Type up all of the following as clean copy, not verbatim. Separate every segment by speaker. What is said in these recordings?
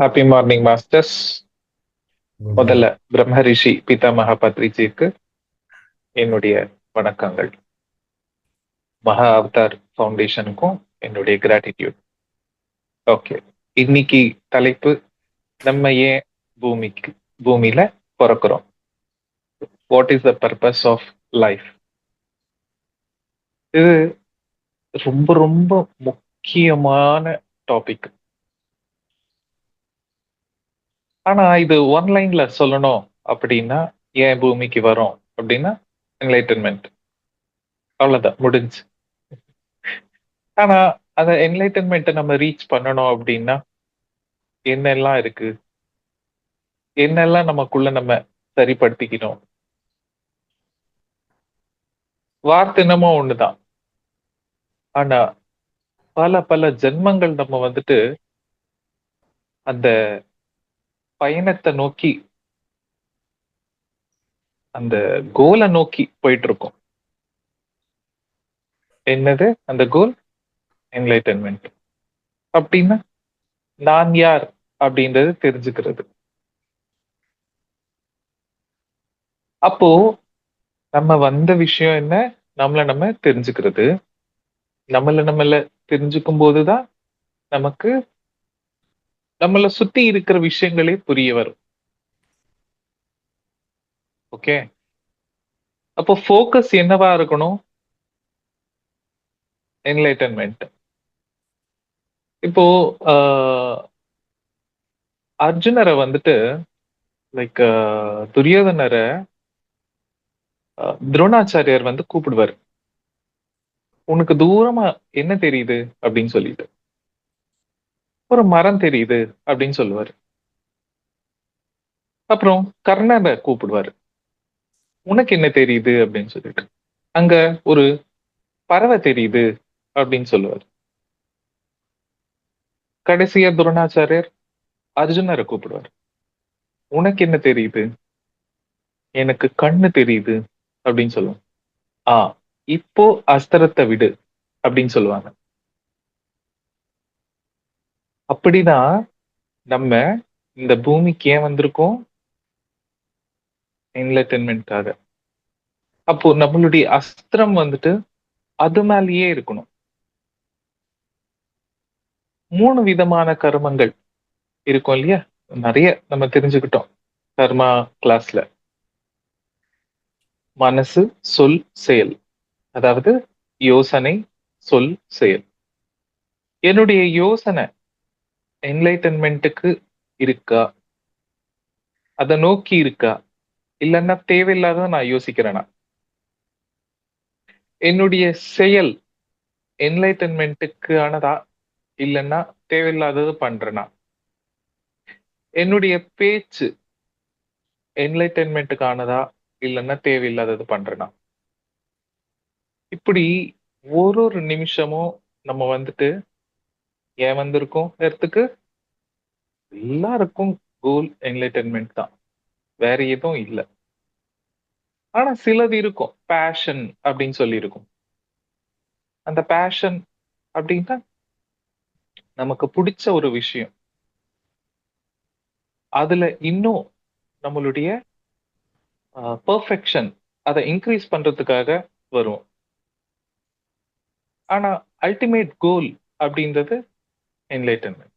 Speaker 1: Happy morning masters.
Speaker 2: Good
Speaker 1: முதல்ல
Speaker 2: morning.
Speaker 1: பிரம்மரிஷி Pitamaha பத்ரிஜிக்கு என்னுடைய வணக்கங்கள். மகா அவதார் ஃபவுண்டேஷனுக்கும் என்னுடைய கிராட்டிடியூட். ஓகே, இன்னைக்கு தலைப்பு நம்ம ஏன் பூமிக்கு பூமியில பிறக்கிறோம். What is the purpose of life? இது ரொம்ப ரொம்ப முக்கியமான டாபிக். ஆனா இது ஒன் லைன்ல சொல்லணும் அப்படின்னா, ஏன் பூமிக்கு வரோம் அப்படின்னா என்லைட்டன்மெண்ட், அவ்வளவுதான், முடிஞ்சு. ஆனா அந்த என்லைட்டன்மெண்ட்டை நம்ம ரீச் பண்ணணும் அப்படின்னா என்னெல்லாம் இருக்கு, என்னெல்லாம் நமக்குள்ள நம்ம சரிப்படுத்திக்கணும். வார்த்தை என்னமோ ஒண்ணுதான், ஆனா பல பல ஜென்மங்கள் நம்ம வந்துட்டு அந்த பயணத்தை நோக்கி, அந்த கோலை நோக்கி போயிட்டு இருக்கோம். என்னது அந்த கோல்? என்லைட்டன்மெண்ட். அப்படின்னா நான் யார் அப்படின்றது தெரிஞ்சுக்கிறது. அப்போ நம்ம வந்த விஷயம் என்ன? நம்ம தெரிஞ்சுக்கிறது. நம்மள தெரிஞ்சுக்கும் போதுதான் நமக்கு நம்மள சுத்தி இருக்கிற விஷயங்களே புரிய வரும். ஓகே, அப்போ ஃபோக்கஸ் என்னவா இருக்கணும்? என்லைட்டன்மெண்ட். இப்போ அர்ஜுனரை வந்துட்டு, லைக் துரியோதனரை துரோணாச்சாரியார் வந்து கூப்பிடுவார். உனக்கு தூரமா என்ன தெரியுது அப்படின்னு சொல்லிட்டு. ஒரு மரம் தெரியுது அப்படின்னு சொல்லுவாரு. அப்புறம் கர்ணரை கூப்பிடுவாரு. உனக்கு என்ன தெரியுது அப்படின்னு சொல்லிட்டு. அங்க ஒரு பறவை தெரியுது அப்படின்னு சொல்லுவாரு. கடைசியா துரோணாச்சாரியர் அர்ஜுனரை கூப்பிடுவார். உனக்கு என்ன தெரியுது? எனக்கு கண்ணு தெரியுது அப்படின்னு சொல்லுவாங்க. ஆ, இப்போ அஸ்திரத்தை விடு அப்படின்னு சொல்லுவாங்க. அப்படிதான் நம்ம இந்த பூமிக்கு ஏன் வந்திருக்கோம்? என்டர்டெயின்மெண்ட்காக. அப்போ நம்மளுடைய அஸ்திரம் வந்துட்டு அது மேலேயே இருக்கணும். 3 விதமான கர்மங்கள் இருக்கும் இல்லையா? நிறைய நம்ம தெரிஞ்சுக்கிட்டோம் கர்மா கிளாஸ்ல. மனசு, சொல், செயல். அதாவது யோசனை, சொல், செயல். என்னுடைய யோசனை என்லைட்டன்மெண்ட்டுக்கு இருக்கா? அதை நோக்கி இருக்கா? இல்லைன்னா தேவையில்லாத நான் யோசிக்கிறேனா? என்னுடைய செயல் என்லைட்டன்மெண்ட்டுக்கு ஆனதா? இல்லைன்னா தேவையில்லாதது பண்றேனா? என்னுடைய பேச்சு என்லைட்டன்மெண்ட்டுக்கு ஆனதா? இல்லைன்னா தேவையில்லாதது பண்றேனா? இப்படி ஒரு ஒரு நிமிஷமும் நம்ம வந்துட்டு ஏன் வந்திருக்கோம் இடத்துக்கு? எல்லாருக்கும் கோல் என்லைட்டன்மெண்ட் தான், வேற எதுவும் இல்லை. ஆனா சிலது இருக்கும், பேஷன் அப்படின்னு சொல்லி இருக்கும். அந்த பேஷன் அப்படின்னா நமக்கு பிடிச்ச ஒரு விஷயம், அதுல இன்னும் நம்மளுடைய பெர்ஃபெக்ஷன் அதை இன்க்ரீஸ் பண்றதுக்காக வரும். ஆனா அல்டிமேட் கோல் அப்படின்றது என்லைட்டன்மெண்ட்.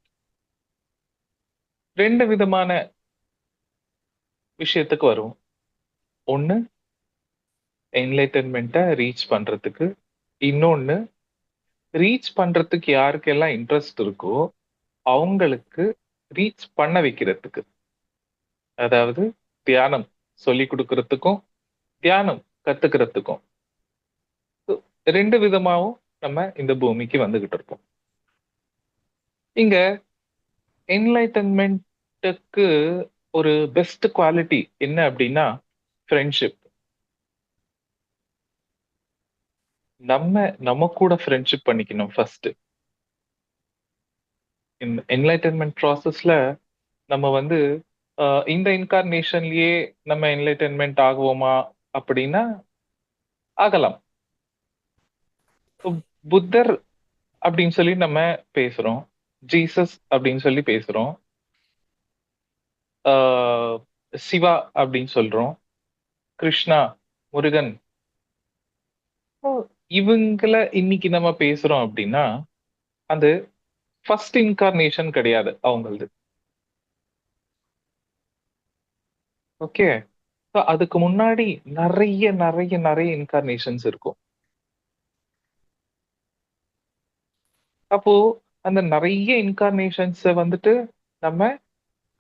Speaker 1: 2 விதமான விஷயத்துக்கு வரும். ஒண்ணு என்லைட்டன்மெண்ட்டை ரீச் பண்றதுக்கு, இன்னொன்னு ரீச் பண்றதுக்கு யாருக்கெல்லாம் இன்ட்ரெஸ்ட் இருக்கோ அவங்களுக்கு ரீச் பண்ண வைக்கிறதுக்கு. அதாவது தியானம் சொல்லி கொடுக்கறதுக்கும் தியானம் கத்துக்கிறதுக்கும். 2 விதமாவும் நம்ம இந்த பூமிக்கு வந்துகிட்டு இருக்கோம். இங்க என்லைட்டன்மெண்ட்டுக்கு ஒரு பெஸ்ட் குவாலிட்டி என்ன அப்படின்னா ஃப்ரெண்ட்ஷிப். நம்ம கூட ஃப்ரெண்ட்ஷிப் பண்ணிக்கணும் ஃபர்ஸ்ட். என்லைட்டன்மெண்ட் ப்ராசஸ்ல நம்ம வந்து இந்த இன்கார்னேஷன்லயே நம்ம என்லைட்டன்மெண்ட் ஆகுவோமா அப்படின்னா ஆகலாம். புத்தர் அப்படின்னு சொல்லி நம்ம பேசுறோம், ஜீசஸ் அப்படின்னு சொல்லி பேசுறோம். ஆஹ் சிவா அப்படின்னு சொல்றோம். கிருஷ்ணா, முருகன். ஓ, இவங்கள இன்னைக்கு நம்ம பேசுறோம் அப்படின்னா, அது ஃபர்ஸ்ட் இன்கார்னேஷன் கிடையாது அவங்களது. ஓகே. அதுக்கு முன்னாடி நிறைய நிறைய நிறைய இன்கார்னேஷன்ஸ் இருக்கும். அப்போ அந்த நிறைய இன்கார்னேஷன்ஸ வந்துட்டு நம்ம,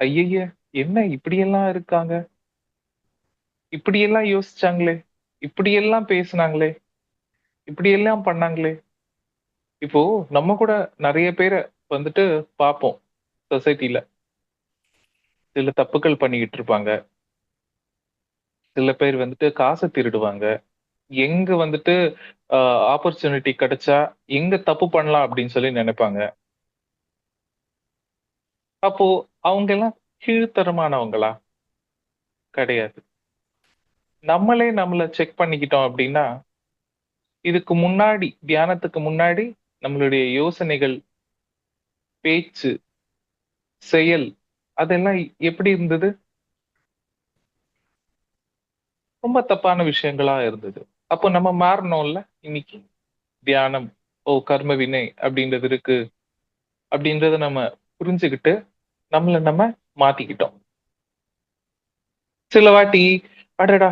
Speaker 1: ஐயய்ய! என்ன இப்படியெல்லாம் இருக்காங்க? இப்படியெல்லாம் யோசிச்சாங்களே! இப்படியெல்லாம் பேசுனாங்களே! இப்படியெல்லாம் பண்ணாங்களே! இப்போ நம்ம கூட நெறைய பேர வந்துட்டு பார்ப்போம் சொசைட்டில. சில தப்புக்கள் பண்ணிக்கிட்டு இருப்பாங்க. சில பேர் வந்துட்டு காச திருடுவாங்க. எங்க வந்துட்டு அ ஆப்பர்ச்சுனிட்டி கிடைச்சா, எங்க தப்பு பண்ணலாம் அப்படின்னு சொல்லி நெனைப்பாங்க. அப்போ அவங்கலாம் கீழ்த்தரமானவங்களா? கிடையாது. நம்மளே நம்மள செக் பண்ணிக்கிட்டோம் அப்படின்னா, இதுக்கு முன்னாடி தியானத்துக்கு முன்னாடி நம்மளுடைய யோசனைகள், பேச்சு, செயல் அதெல்லாம் எப்படி இருந்தது? ரொம்ப தப்பான விஷயங்களா இருந்தது. அப்போ நம்ம மாறணும்ல இன்னைக்கு. தியானம், ஓ கர்ம வினை அப்படின்றது இருக்கு. அப்படின்றத நம்ம புரிஞ்சுகிட்டு, நம்மள நம்ம மாத்திக்கிட்டோம். சில வாட்டி, அடடா!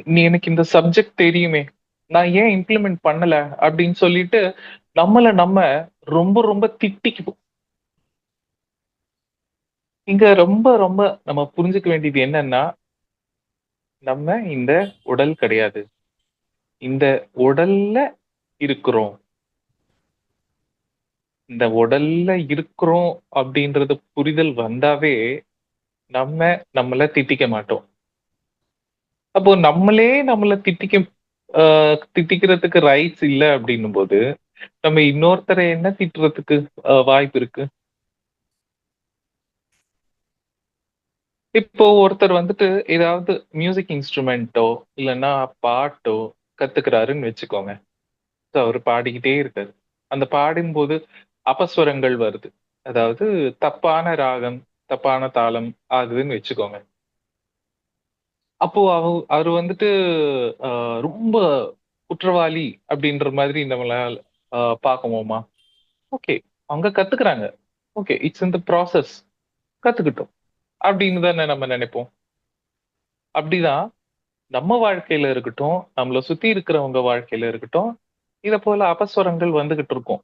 Speaker 1: நீ எனக்கு இந்த சப்ஜெக்ட் தெரியுமே. நான் ஏன் இம்ப்ளிமெண்ட் பண்ணல? அப்படின்னு சொல்லிட்டு, நம்மள நம்ம ரொம்ப ரொம்ப திட்டிக்குவோம். இங்க ரொம்ப ரொம்ப நம்ம புரிஞ்சுக்க வேண்டியது என்னன்னா, நம்ம இந்த உடல் கிடையாது. இந்த உடல்ல இருக்கிறோம். இந்த உடல்ல இருக்கிறோம் அப்படின்றது புரிதல் வந்தாவே, நம்ம நம்மள திட்டிக்க மாட்டோம். அப்போ நம்மளே நம்மள அ திட்டிக்கிறதுக்கு ரைட்ஸ் இல்ல அப்படின்னும்போது, நம்ம இன்னொருத்தர என்ன திட்டுறதுக்கு வாய்ப்பு இருக்கு? இப்போ ஒருத்தர் வந்துட்டு ஏதாவது மியூசிக் இன்ஸ்ட்ருமென்ட்டோ, இல்லன்னா பாட்டோ கத்துக்கிறாருன்னு வச்சுக்கோங்க. அவரு பாடிக்கிட்டே இருக்காரு. அந்த பாடும்போது அபஸ்வரங்கள் வருது. அதாவது தப்பான ராகம், தப்பான தாளம் ஆகுதுன்னு வச்சுக்கோங்க. அப்போ அவரு வந்துட்டு அ ரொம்ப குற்றவாளி அப்படின்ற மாதிரி நம்மளால பார்க்கவோமா? ஓகே. அவங்க கத்துக்கிறாங்க. Okay. It's in the process. கத்துக்கட்டும். அப்படின்னு தானே நம்ம நெனைப்போம். அப்படிதான் நம்ம வாழ்க்கையில இருக்கட்டும், நம்மள சுத்தி இருக்கிறவங்க வாழ்க்கையில இருக்கட்டும், இத போல அபஸ்வரங்கள் வந்துகிட்டு இருக்கும்.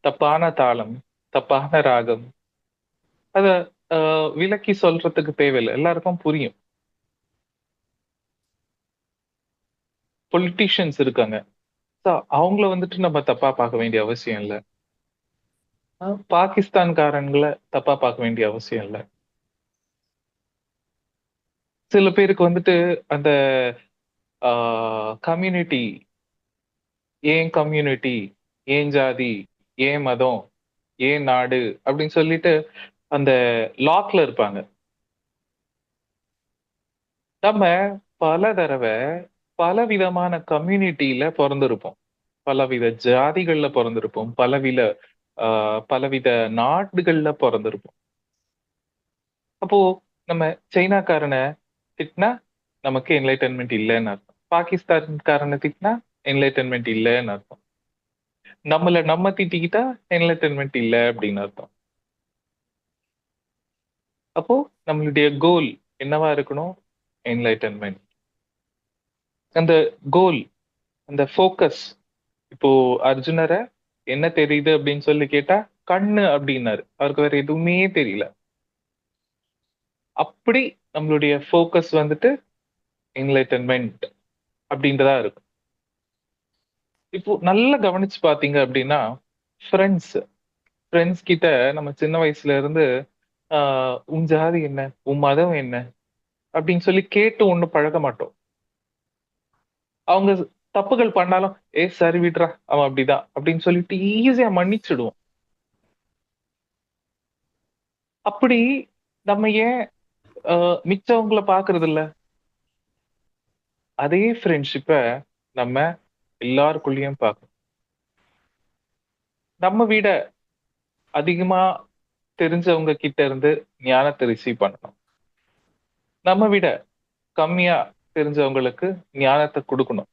Speaker 1: தப்பான தாளம், தப்பான ராகம். அத அ விளக்கி சொல்றதுக்கு தேவையில்ல. எல்லாருக்கும் புரியும். பொலிட்டீஷியன்ஸ் இருக்காங்க. அவங்கள வந்துட்டு நம்ம தப்பா பார்க்க வேண்டிய அவசியம் இல்ல. பாகிஸ்தான்காரங்கள தப்பா பார்க்க வேண்டிய அவசியம் இல்ல. சில பேருக்கு வந்துட்டு அந்த ஆ கம்யூனிட்டி, "என் கம்யூனிட்டி, என் ஜாதி, என் மதம், என் நாடு" அப்படின்னு சொல்லிட்டு அந்த லாக்ல இருப்பாங்க. நம்ம பல தடவ பலவிதமான கம்யூனிட்டில பொறந்திருப்போம். பலவித ஜாதிகள்ல பொறந்திருப்போம். ஆ பலவித நாடுகள்ல பொறந்திருப்போம். அப்போ நம்ம சைனாக்காரன திட்டினா, நமக்கு என்லைட்டன்மென்ட் இல்லன்னு அர்த்தம். பாகிஸ்தான்காரன திட்டினா, என்லைட்டன்மென்ட் இல்லன்னு அர்த்தம். நம்மள நம்ம திட்டிக்கிட்டா, என்லைட்டன்மென்ட் இல்ல அப்படின்னு அர்த்தம். அப்போ நம்மளுடைய கோல் என்னவா இருக்கணும்? என்லைட்டன்மென்ட். அந்த கோல், அந்த ஃபோக்கஸ். இப்போ அர்ஜுனர என்ன தெரியுது அப்படின்னு சொல்லி கேட்டா, கண்ணு அப்படின்னாரு. அவருக்கு வேற எதுவுமே தெரியல. அப்படி நம்மளுடைய ஃபோக்கஸ் வந்துட்டு என்லைட்டன்மென்ட் அப்படின்றதா இருக்கும். இப்போ நல்லா கவனிச்சு பார்த்தீங்க அப்படின்னா, ஃபிரெண்ட்ஸ் ஃபிரெண்ட்ஸ் கிட்ட நம்ம சின்ன வயசுல இருந்து, ஆ "உன் ஜாதி என்ன? உன் மதம் என்ன?" அப்படின்னு சொல்லி கேட்டு ஒண்ணும் பழக மாட்டோம். அவங்க தப்புகள் பண்ணாலும், சரி விட்றா, அவன் அப்படிதான்." அப்படின்னு சொல்லிட்டு ஈஸியா மன்னிச்சுடுவோம். அப்படி நம்ம ஏன் அ மிச்சவங்கள பார்க்கறதில்ல? அதே ஃப்ரெண்ட்ஷிப்ப நம்ம எல்லாருக்குள்ளயும் பார்க்கணும். நம்ம விட அதிகமா தெரிஞ்சவங்க கிட்ட இருந்து ஞானத்தை ரிசீவ் பண்ணணும். நம்ம விட கம்மியா தெரிஞ்சவங்களுக்கு ஞானத்தை கொடுக்கணும்.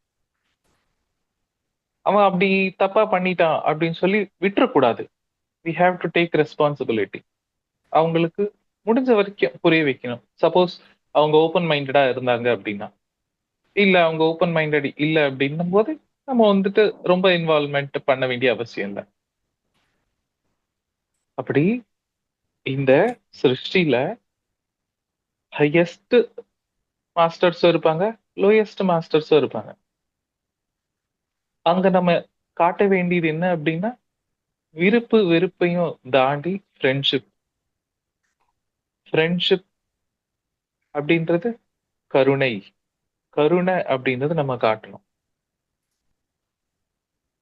Speaker 1: அவன் அப்படி தப்பா பண்ணிட்டான் அப்படின்னு சொல்லி விட்டுறக்கூடாது. We have to take responsibility. அவங்களுக்கு முடிஞ்ச வரைக்கும் புரிய வைக்கணும். சப்போஸ் அவங்க ஓப்பன் மைண்டடா இருந்தாங்க அப்படின்னா. இல்ல அவங்க ஓப்பன் மைண்டட் இல்ல அப்படின்னும் போது நம்ம வந்துட்டு ரொம்ப இன்வால்வ்மெண்ட் பண்ண வேண்டிய அவசியம் இல்ல. அப்படி இந்த சிருஷ்டில ஹையஸ்ட் மாஸ்டர்ஸும் இருப்பாங்க, லோயஸ்ட் மாஸ்டர்ஸும் இருப்பாங்க. அங்க நம்ம காட்ட வேண்டியது என்ன அப்படின்னா, விருப்பு வெறுப்பையும் தாண்டி ஃப்ரெண்ட்ஷிப். ஃப்ரெண்ட்ஷிப் அப்படின்றது கருணை. கருணை அப்படின்றது நம்ம காட்டணும்.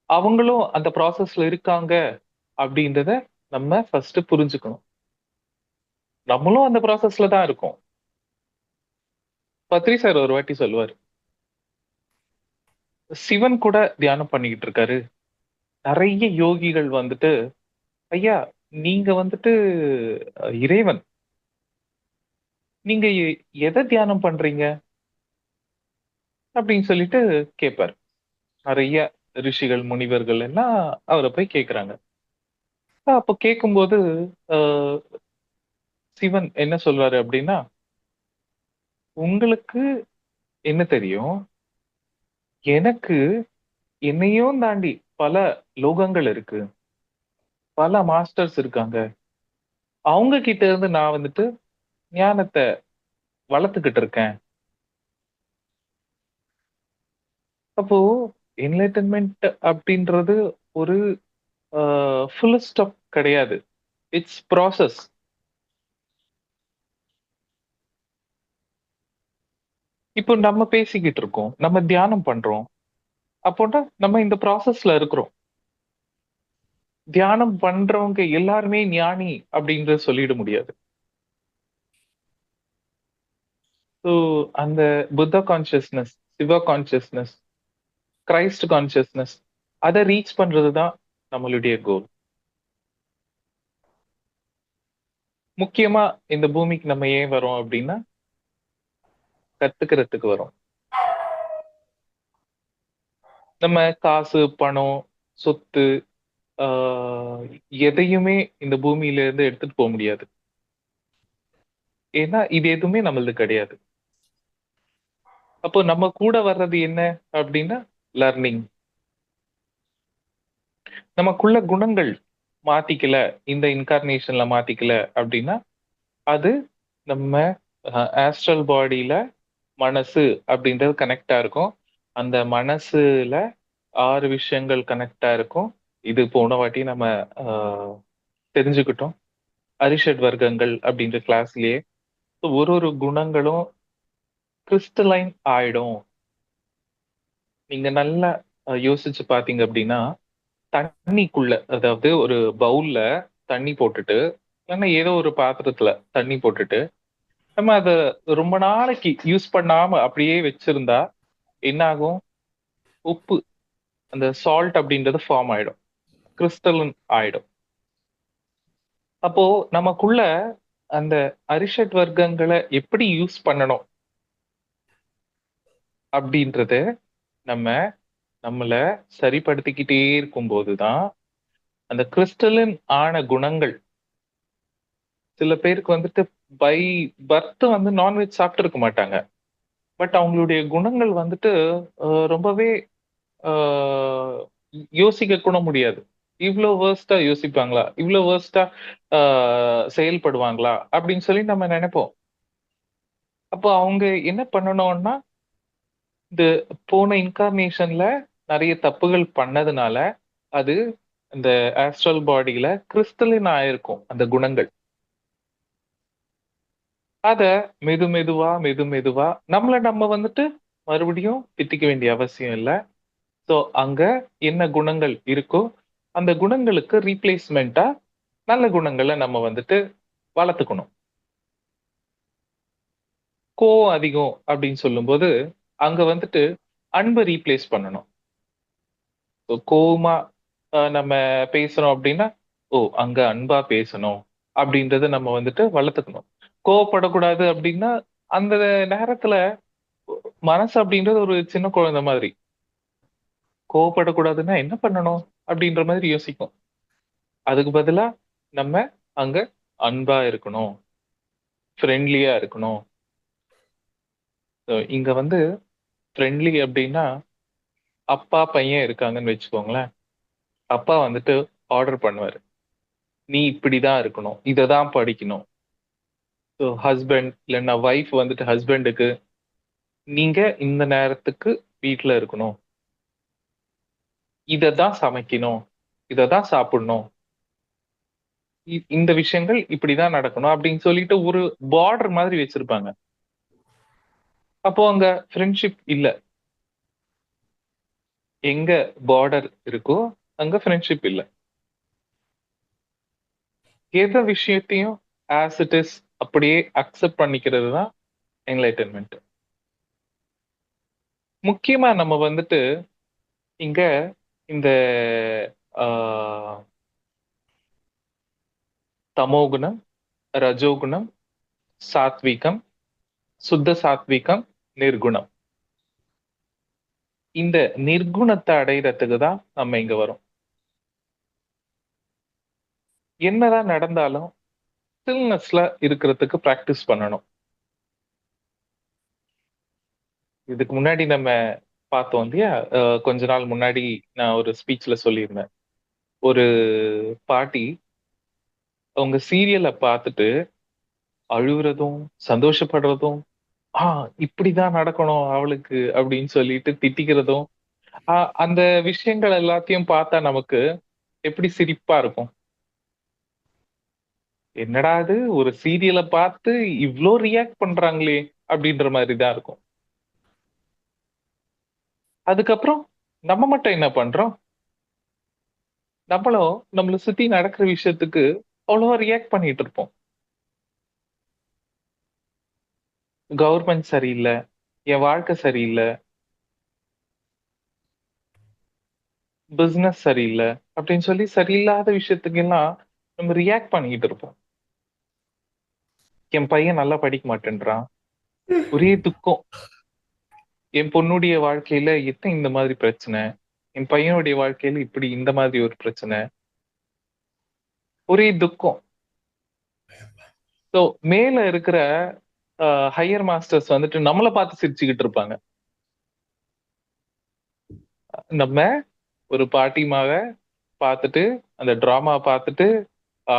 Speaker 1: அவங்களும் அந்த ப்ராசஸ்ல இருக்காங்க அப்படின்றத நம்ம ஃபர்ஸ்ட் புரிஞ்சுக்கணும். நம்மளும் அந்த ப்ராசஸ்ல தான் இருக்கோம். பத்ரி சார் ஒரு வாட்டி சொல்லுவாரு, சிவன் கூட தியானம் பண்ணிக்கிட்டு இருக்காரு. நிறைய யோகிகள் வந்துட்டு, ஐயா நீங்க வந்துட்டு இறைவன். நீங்க எதை தியானம் பண்றீங்க அப்படின்னு சொல்லிட்டு கேட்பாரு. நிறைய ரிஷிகள், முனிவர்கள் எல்லாம் அவரை போய் கேட்கிறாங்க. அப்போ கேட்கும்போது ஆஹ் சிவன் என்ன சொல்றாரு அப்படின்னா, உங்களுக்கு என்ன தெரியும்? எனக்கு என்னையும் தாண்டி பல லோகங்கள் இருக்கு. பல மாஸ்டர்ஸ் இருக்காங்க. அவங்க கிட்ட இருந்து நான் வந்துட்டு ஞானத்தை வளர்த்துக்கிட்டு இருக்கேன். அப்போ என்லைட்டன்மென்ட் அப்படின்றது ஒரு ஃபுல் ஸ்டாப் கிடையாது. It's process. இப்போ நம்ம பேசிக்கிட்டு இருக்கோம், நம்ம தியானம் பண்றோம். அப்போனா நம்ம இந்த ப்ராசஸ்ல இருக்கிறோம். தியானம் பண்றவங்க எல்லாருமே ஞானி அப்படின்றத சொல்லிட முடியாது. ஸோ அந்த புத்த கான்சியஸ்னஸ், சிவ கான்சியஸ்னஸ், கிரைஸ்ட் கான்சியஸ்னஸ் அதை ரீச் பண்றது தான் நம்மளுடைய கோல். முக்கியமா இந்த பூமிக்கு நம்ம ஏன் வரோம் அப்படின்னா, கத்துக்கிறதுக்கு வரோம். நம்ம காசு, பணம், சொத்து ஆஹ் எதையுமே இந்த பூமியில இருந்து எடுத்துட்டு போக முடியாது. ஏன்னா இது எதுவுமே நம்மளது கிடையாது. அப்போ நம்ம கூட வர்றது என்ன அப்படின்னா, லர்னிங். நமக்குள்ள குணங்கள் மாத்திக்கல, இந்த இன்கார்னேஷன்ல மாத்திக்கல அப்படின்னா, அது நம்ம ஆஸ்ட்ரல் பாடியில மனசு அப்படின்றது கனெக்டா இருக்கும். அந்த மனசுல 6 விஷயங்கள் கனெக்டா இருக்கும். இது போன வாட்டி நம்ம தெரிஞ்சுக்கிட்டோம். அரிஷட் வர்க்கங்கள் அப்படின்ற கிளாஸ்லயே. ஒரு ஒரு குணங்களும் கிறிஸ்டலைன் ஆயிடும். நீங்க நல்லா யோசிச்சு பாத்தீங்க அப்படின்னா, தண்ணிக்குள்ள, அதாவது ஒரு பவுல்ல தண்ணி போட்டுட்டு, இல்லைன்னா ஏதோ ஒரு பாத்திரத்துல தண்ணி போட்டுட்டு, நம்ம அத ரொம்ப நாளைக்கு யூஸ் பண்ணாம அப்படியே வச்சிருந்தா என்ன ஆகும்? உப்பு, அந்த சால்ட் அப்படின்றது ஃபார்ம் ஆயிடும். கிறிஸ்டலின் ஆயிடும். அப்போ நமக்குள்ள அந்த அரிஷட் வர்க்கங்களை எப்படி யூஸ் பண்ணணும் அப்படின்றத நம்ம நம்மள சரிப்படுத்திக்கிட்டே இருக்கும்போதுதான் அந்த கிறிஸ்டலின் ஆன குணங்கள். சில பேருக்கு வந்துட்டு பை பர்த் வந்து நான்வெஜ் சாப்பிட்டு இருக்க மாட்டாங்க. பட் அவங்களுடைய குணங்கள் வந்துட்டு ரொம்பவே ஆஹ் யோசிக்க கூட முடியாது. இவ்வளோ வேர்ஸ்டா யோசிப்பாங்களா, இவ்வளோ வேர்ஸ்டா செயல்படுவாங்களா அப்படின்னு சொல்லி நம்ம நினைப்போம். அப்போ அவங்க என்ன பண்ணணும்னா, இந்த போன இன்கார்னேஷன்ல நிறைய தப்புகள் பண்ணதுனால அது இந்த ஆஸ்ட்ரல் பாடியில கிறிஸ்டலின் ஆயிருக்கும் அந்த குணங்கள். அத மெது மெதுவா மெது மெதுவா நம்மள நம்ம வந்துட்டு மறுபடியும் திட்டிக்க வேண்டிய அவசியம் இல்ல. ஸோ அங்க என்ன குணங்கள் இருக்கோ அந்த குணங்களுக்கு ரீப்ளேஸ்மெண்டா நல்ல குணங்களை நம்ம வந்துட்டு வளர்த்துக்கணும். கோவம் அதிகம் அப்படின்னு சொல்லும்போது அங்க வந்துட்டு அன்பை ரீப்ளேஸ் பண்ணணும். So, கோவமா நம்ம பேசுறோம் அப்படின்னா, ஓ அங்க அன்பா பேசணும். அப்படின்றத நம்ம வந்துட்டு வளர்த்துக்கணும். கோவப்படக்கூடாது அப்படின்னா, அந்த நேரத்துல மனசு அப்படின்றது ஒரு சின்ன குழந்தை மாதிரி. கோவப்படக்கூடாதுன்னா என்ன பண்ணணும்? அப்படின்ற மாதிரி யோசிக்கும். அதுக்கு பதிலா நம்ம அங்க அன்பா இருக்கணும். ஃப்ரெண்ட்லியா இருக்கணும். இங்க வந்து ஃப்ரெண்ட்லி அப்படின்னா, அப்பா, பையன் இருக்காங்கன்னு வச்சுக்கோங்களேன். அப்பா வந்துட்டு ஆர்டர் பண்ணுவாரு. நீ இப்படிதான் இருக்கணும். இத தான் படிக்கணும். ஹஸ்பண்ட் இல்லன்னா வைஃப் வந்துட்டு ஹஸ்பண்டுக்கு, நீங்க இந்த நேரத்துக்கு வீட்ல இருக்கணும். இத தான் சமைக்கணும். இத தான் சாப்பிடணும். இந்த விஷயங்கள் இப்படிதான் நடக்கணும் அப்படின்னு சொல்லிட்டு ஒரு பார்டர் மாதிரி வச்சிருப்பாங்க. அப்போ அங்க ஃப்ரெண்ட்ஷிப் இல்ல. எங்க பார்டர் இருக்கோ, அங்க ஃப்ரெண்ட்ஷிப் இல்ல. எந்த விஷயத்தையும் ஆஸ் இட் இஸ் அப்படியே அக்செப்ட் பண்ணிக்கிறது தான் என்லைட்டன்மென்ட். முக்கியமா நம்ம வந்துட்டு இங்க இந்த ஆ தமோகுணம், ரஜோகுணம், சாத்விகம், சுத்த சாத்விகம், நிர்குணம். இந்த நிர்குணத்த அடையறதுக்கு தான் நம்ம இங்க வரோம். என்னதான் நடந்தாலும் ஸ்டில்னஸ்ல இருக்கிறதுக்கு பிராக்டிஸ் பண்ணணும். இதுக்கு முன்னாடி நம்ம பார்த்தோம் இல்லையா? கொஞ்ச நாள் முன்னாடி நான் ஒரு ஸ்பீச்ல சொல்லியிருந்தேன். ஒரு பாட்டி அவங்க சீரியல பார்த்துட்டு அழுவுறதும், சந்தோஷப்படுறதும், "ஆ இப்படிதான் நடக்கணும் அவளுக்கு" அப்படின்னு சொல்லிட்டு திட்டிக்கிறதும், அ அந்த விஷயங்கள் எல்லாத்தையும் பார்த்தா நமக்கு எப்படி சிரிப்பா இருக்கும். என்னடா இது ஒரு சீரியல பார்த்து இவ்ளோ ரியாக்ட் பண்றாங்களே! அப்படின்ற மாரி தான் இருக்கும். அதுக்கப்புறம் நம்ம மட்டும் என்ன பண்றோம்? நம்மளும் நம்மள சுத்தி நடக்கிற விஷயத்துக்கு அவ்வளவா ரியாக்ட் பண்ணிட்டு இருப்போம். கவர்ன்மெண்ட் சரியில்ல, என் வாழ்க்கை சரியில்ல, பிசினஸ் சரியில்ல அப்படின்னு சொல்லி சரியில்லாத விஷயத்துக்கெல்லாம் நம்ம ரியாக்ட் பண்ணிக்கிட்டு இருப்போம். என் பையன் நல்லா படிக்க மாட்டேன்றான். ஒரே துக்கம். என் பொண்ணுடைய வாழ்க்கையில எத்தன இந்த மாதிரி பிரச்சனை. என் பையனுடைய வாழ்க்கையில இப்படி இந்த மாதிரி ஒரு பிரச்சனை. ஒரே துக்கம். ஸோ மேல இருக்கிற அ ஹையர் மாஸ்டர்ஸ் வந்துட்டு நம்மள பார்த்து சிரிச்சுக்கிட்டு இருப்பாங்க. நம்ம ஒரு பாட்டிமாவ பார்த்துட்டு, அந்த டிராமா பார்த்துட்டு,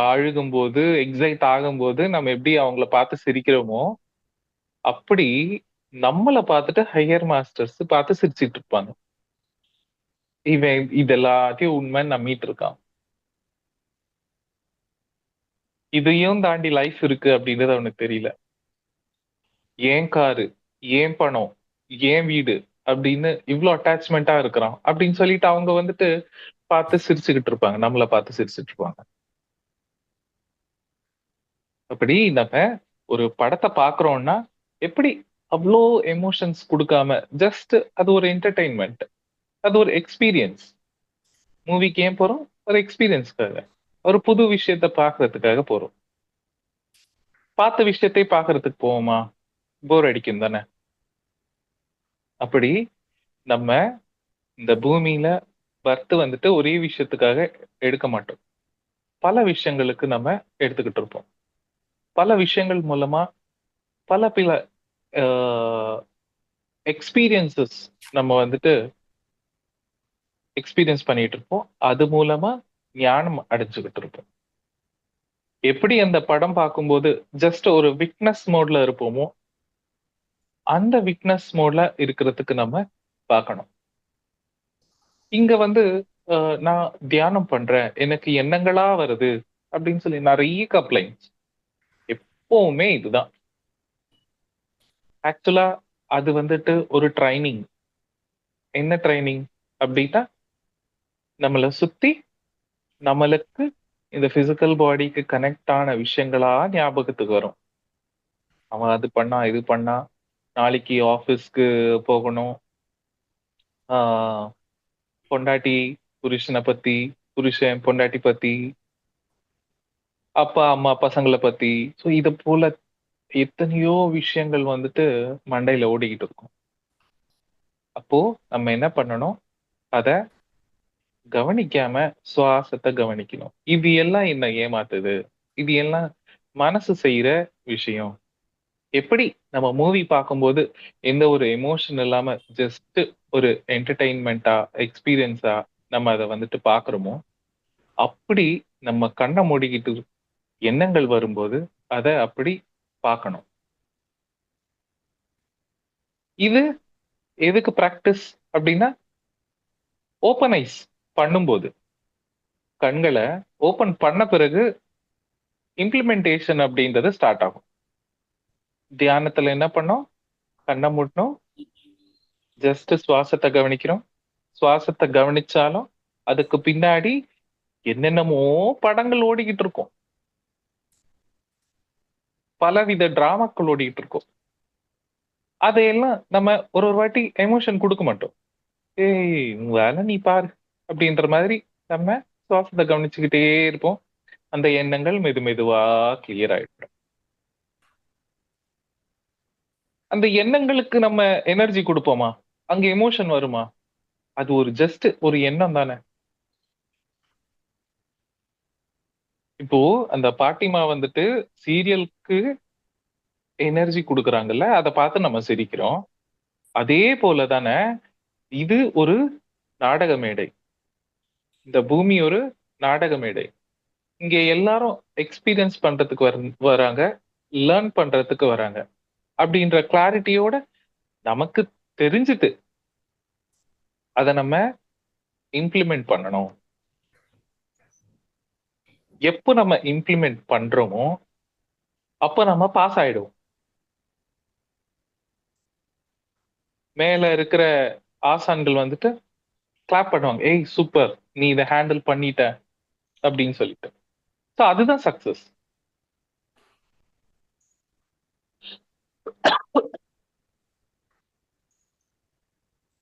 Speaker 1: அழுகும்போது, எக்ஸைட் ஆகும்போது, நம்ம எப்படி அவங்கள பார்த்து சிரிக்கிறோமோ, அப்படி நம்மள பார்த்துட்டு ஹையர் மாஸ்டர்ஸ் பார்த்து சிரிச்சுட்டு இருப்பாங்க. இவன் இது எல்லாத்தையும் உண்மைன்னு நம்பிட்டு இருக்கான். இதையும் தாண்டி லைஃப் இருக்கு அப்படின்றது அவனுக்கு தெரியல. என் காரு, என் பணம், என் வீடு அப்படின்னு இவ்ளோ அட்டாச்மென்ட்டா இருக்கிறான். அப்படின்னு சொல்லிட்டு அவங்க வந்துட்டு பார்த்து சிரிச்சுக்கிட்டு இருப்பாங்க. நம்மள பார்த்து சிரிச்சுட்டு இருப்பாங்க. அப்படி நம்ம ஒரு படத்த பார்க்குறோம்னா, எப்படி அவ்ளோ எமோஷன்ஸ் குடுக்காம, ஜஸ்ட் அது ஒரு என்டர்டெயின்மென்ட். அது ஒரு எக்ஸ்பீரியன்ஸ். மூவிக்கு ஏன் போறோம்? ஒரு எக்ஸ்பீரியன்ஸ்க்காக. ஒரு புது விஷயத்த பார்க்கறதுக்காக போறோம். பார்த்த விஷயத்தை பார்க்கறதுக்கு போவோமா? போர் அடிக்கும் தானே! அப்படி நம்ம இந்த பூமியில பர்த் வந்துட்டு ஒரே விஷயத்துக்காக எடுக்க மாட்டோம். பல விஷயங்களுக்கு நம்ம எடுத்துக்கிட்டு இருப்போம். பல விஷயங்கள் மூலமா பல பில அ எக்ஸ்பீரியன்ஸஸ் நம்ம வந்துட்டு எக்ஸ்பீரியன்ஸ் பண்ணிட்டு இருப்போம். அது மூலமா ஞானம் அடைஞ்சுகிட்டு இருப்போம். எப்படி அந்த படம் பார்க்கும்போது ஜஸ்ட் ஒரு விட்னஸ் மோட்ல இருப்போமோ, அந்த விட்னஸ் மோட்ல இருக்கிறதுக்கு நம்ம பார்க்கணும். இங்க வந்து அ நான் தியானம் பண்றேன். எனக்கு எண்ணங்களா வருது அப்படின்னு சொல்லி நெறைய கம்ப்ளைண்ட்ஸ். எப்பவுமே இதுதான். ஆக்சுவலா அது வந்துட்டு ஒரு ட்ரெய்னிங். என்ன ட்ரெய்னிங் அப்டின்னா, நம்மள சுத்தி நம்மளுக்கு இந்த பிசிக்கல் பாடிக்கு கனெக்ட் ஆன விஷயங்களா ஞாபகத்துக்கு வரும். அவன் அது பண்ணான், இது பண்ணான். நாளைக்கு ஆஃபீஸ்க்கு போகணும். ஆ பொண்டாட்டி புருஷன பத்தி, புருஷன் பொண்டாட்டி பத்தி, அப்பா, அம்மா, பசங்கள பத்தி. ஸோ இத போல எத்தனையோ விஷயங்கள் வந்துட்டு மண்டையில ஓடிக்கிட்டு இருக்கும். அப்போ நம்ம என்ன பண்ணணும்? அத கவனிக்காம சுவாசத்த கவனிக்கணும். இது எல்லாம் என்ன ஏமாத்துது? இது எல்லாம் மனசு செய்ற விஷயம். எப்படி நம்ம மூவி பார்க்கும்போது எந்த ஒரு எமோஷன் இல்லாம ஜஸ்ட் ஒரு என்டர்டெயின்மென்ட்டா, எக்ஸ்பீரியன்ஸா நம்ம அத வந்துட்டு பார்க்குறோமோ, அப்படி நம்ம கண்ண மூடிக்கிட்டு எண்ணங்கள் வரும்போது, அத அப்படி பார்க்கணும். இது எதுக்கு பிராக்டிஸ் அப்படின்னா, ஓப்பன் ஐஸ் பண்ணும்போது. கண்கள ஓப்பன் பண்ண பிறகு இம்ப்ளிமென்டேஷன் அப்படின்றது ஸ்டார்ட் ஆகும். தியானத்துல என்ன பண்ணோம்? கண்ண மூடணும். ஜஸ்ட் சுவாசத்த கவனிக்கிறோம். சுவாசத்த கவனிச்சாலும், அதுக்கு பின்னாடி என்னென்னமோ படங்கள் ஓடிக்கிட்டு இருக்கும். பலவித டிராமாக்கள் ஓடிட்டு இருக்கும். அதையெல்லாம் நம்ம ஒரு ஒரு வாட்டி எமோஷன் குடுக்க மாட்டோம். "ஏய் உன் வேல நீ பாரு" அப்படின்ற மாதிரி நம்ம சுவாசத்த கவனிச்சுக்கிட்டே இருப்போம். அந்த எண்ணங்கள் மெது மெதுவா கிளியர் ஆயிடும். அந்த எண்ணங்களுக்கு நம்ம எனர்ஜி குடுப்போமா? அங்க எமோஷன் வருமா? அது ஒரு ஜஸ்ட் ஒரு எண்ணம் தானே. இப்போ அந்த பாட்டிமா வந்துட்டு சீரியல்க்கு எனர்ஜி குடுக்குறாங்கல்ல, அத பார்த்து நம்ம சிரிக்கிறோம். அதே போல தானே இது ஒரு நாடக மேடை. இந்த பூமி ஒரு நாடக மேடை. இங்க எல்லாரும் எக்ஸ்பீரியன்ஸ் பண்றதுக்கு வராங்க. லேர்ன் பண்றதுக்கு வராங்க. அப்படின்ற கிளாரிட்டியோட நமக்கு தெரிஞ்சுது. அத நம்ம இம்ப்ளிமெண்ட் பண்ணணும். எப்போ நம்ம இம்ப்ளிமெண்ட் பண்றோமோ, அப்ப நம்ம பாஸ் ஆயிடுவோம். மேல இருக்கிற ஆசான்கள் வந்துட்டு கிளாப் பண்ணுவாங்க. "ஏய் சூப்பர்! நீ இத ஹேண்டில் பண்ணிட்ட" அப்படின்னு சொல்லிட்டு. சோ அதுதான் சக்சஸ்.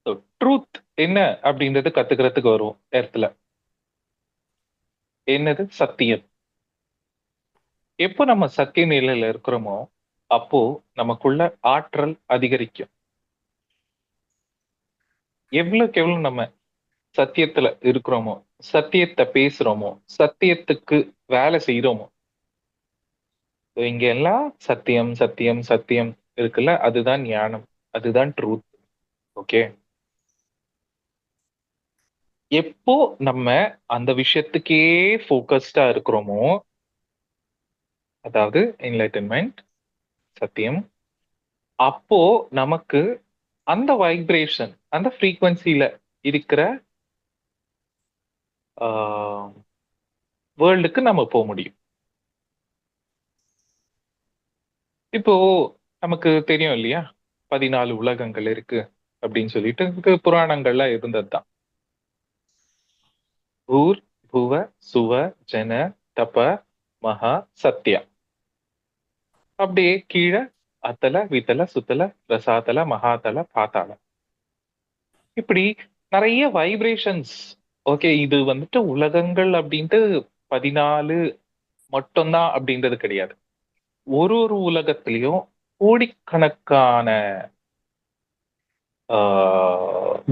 Speaker 1: சோ ட்ரூத் என்ன அப்படின்றது கத்துக்கிறதுக்கு வருவோம் இடத்துல. என்னது? சத்தியம். எப்போ நம்ம சத்திய நிலையில இருக்கிறோமோ, அப்போ நமக்குள்ள ஆற்றல் அதிகரிக்கும். எவ்வளவுக்கு எவ்வளவு நம்ம சத்தியத்துல இருக்கிறோமோ, சத்தியத்த பேசுறோமோ, சத்தியத்துக்கு வேலை செய்றோமோ, இங்க எல்லாம் சத்தியம், சத்தியம், சத்தியம் இருக்குல்ல, அதுதான் ஞானம். அதுதான் ட்ரூத். ஓகே. எப்போ நம்ம அந்த விஷயத்துக்கே ஃபோகஸ்டா இருக்கிறோமோ, அதாவது என்லைட்டன்மென்ட், சத்தியம், அப்போ நமக்கு அந்த வைப்ரேஷன், அந்த ஃப்ரீக்வென்சில இருக்கிற ஆ வேர்ல்டுக்கு நம்ம முடியும். இப்போ நமக்கு தெரியும் இல்லையா? 14 உலகங்கள் இருக்கு அப்படின்னு சொல்லிட்டு, இது புராணங்கள்ல இருந்தது தான். பூர், புவ, சுவ, ஜன, தப, மகா, சத்யா. அப்படியே கீழ அத்தல, வித்தல, சுத்தல, ரசாதல, மகாதல, பாதாள. இப்படி நெறைய வைப்ரேஷன்ஸ். ஓகே. இது வந்துட்டு உலகங்கள் அப்படின்ட்டு 14 மட்டும் தான் அப்படின்றது கிடையாது. ஒரு ஒரு உலகத்திலயும் கோடிக்கணக்கான ஆ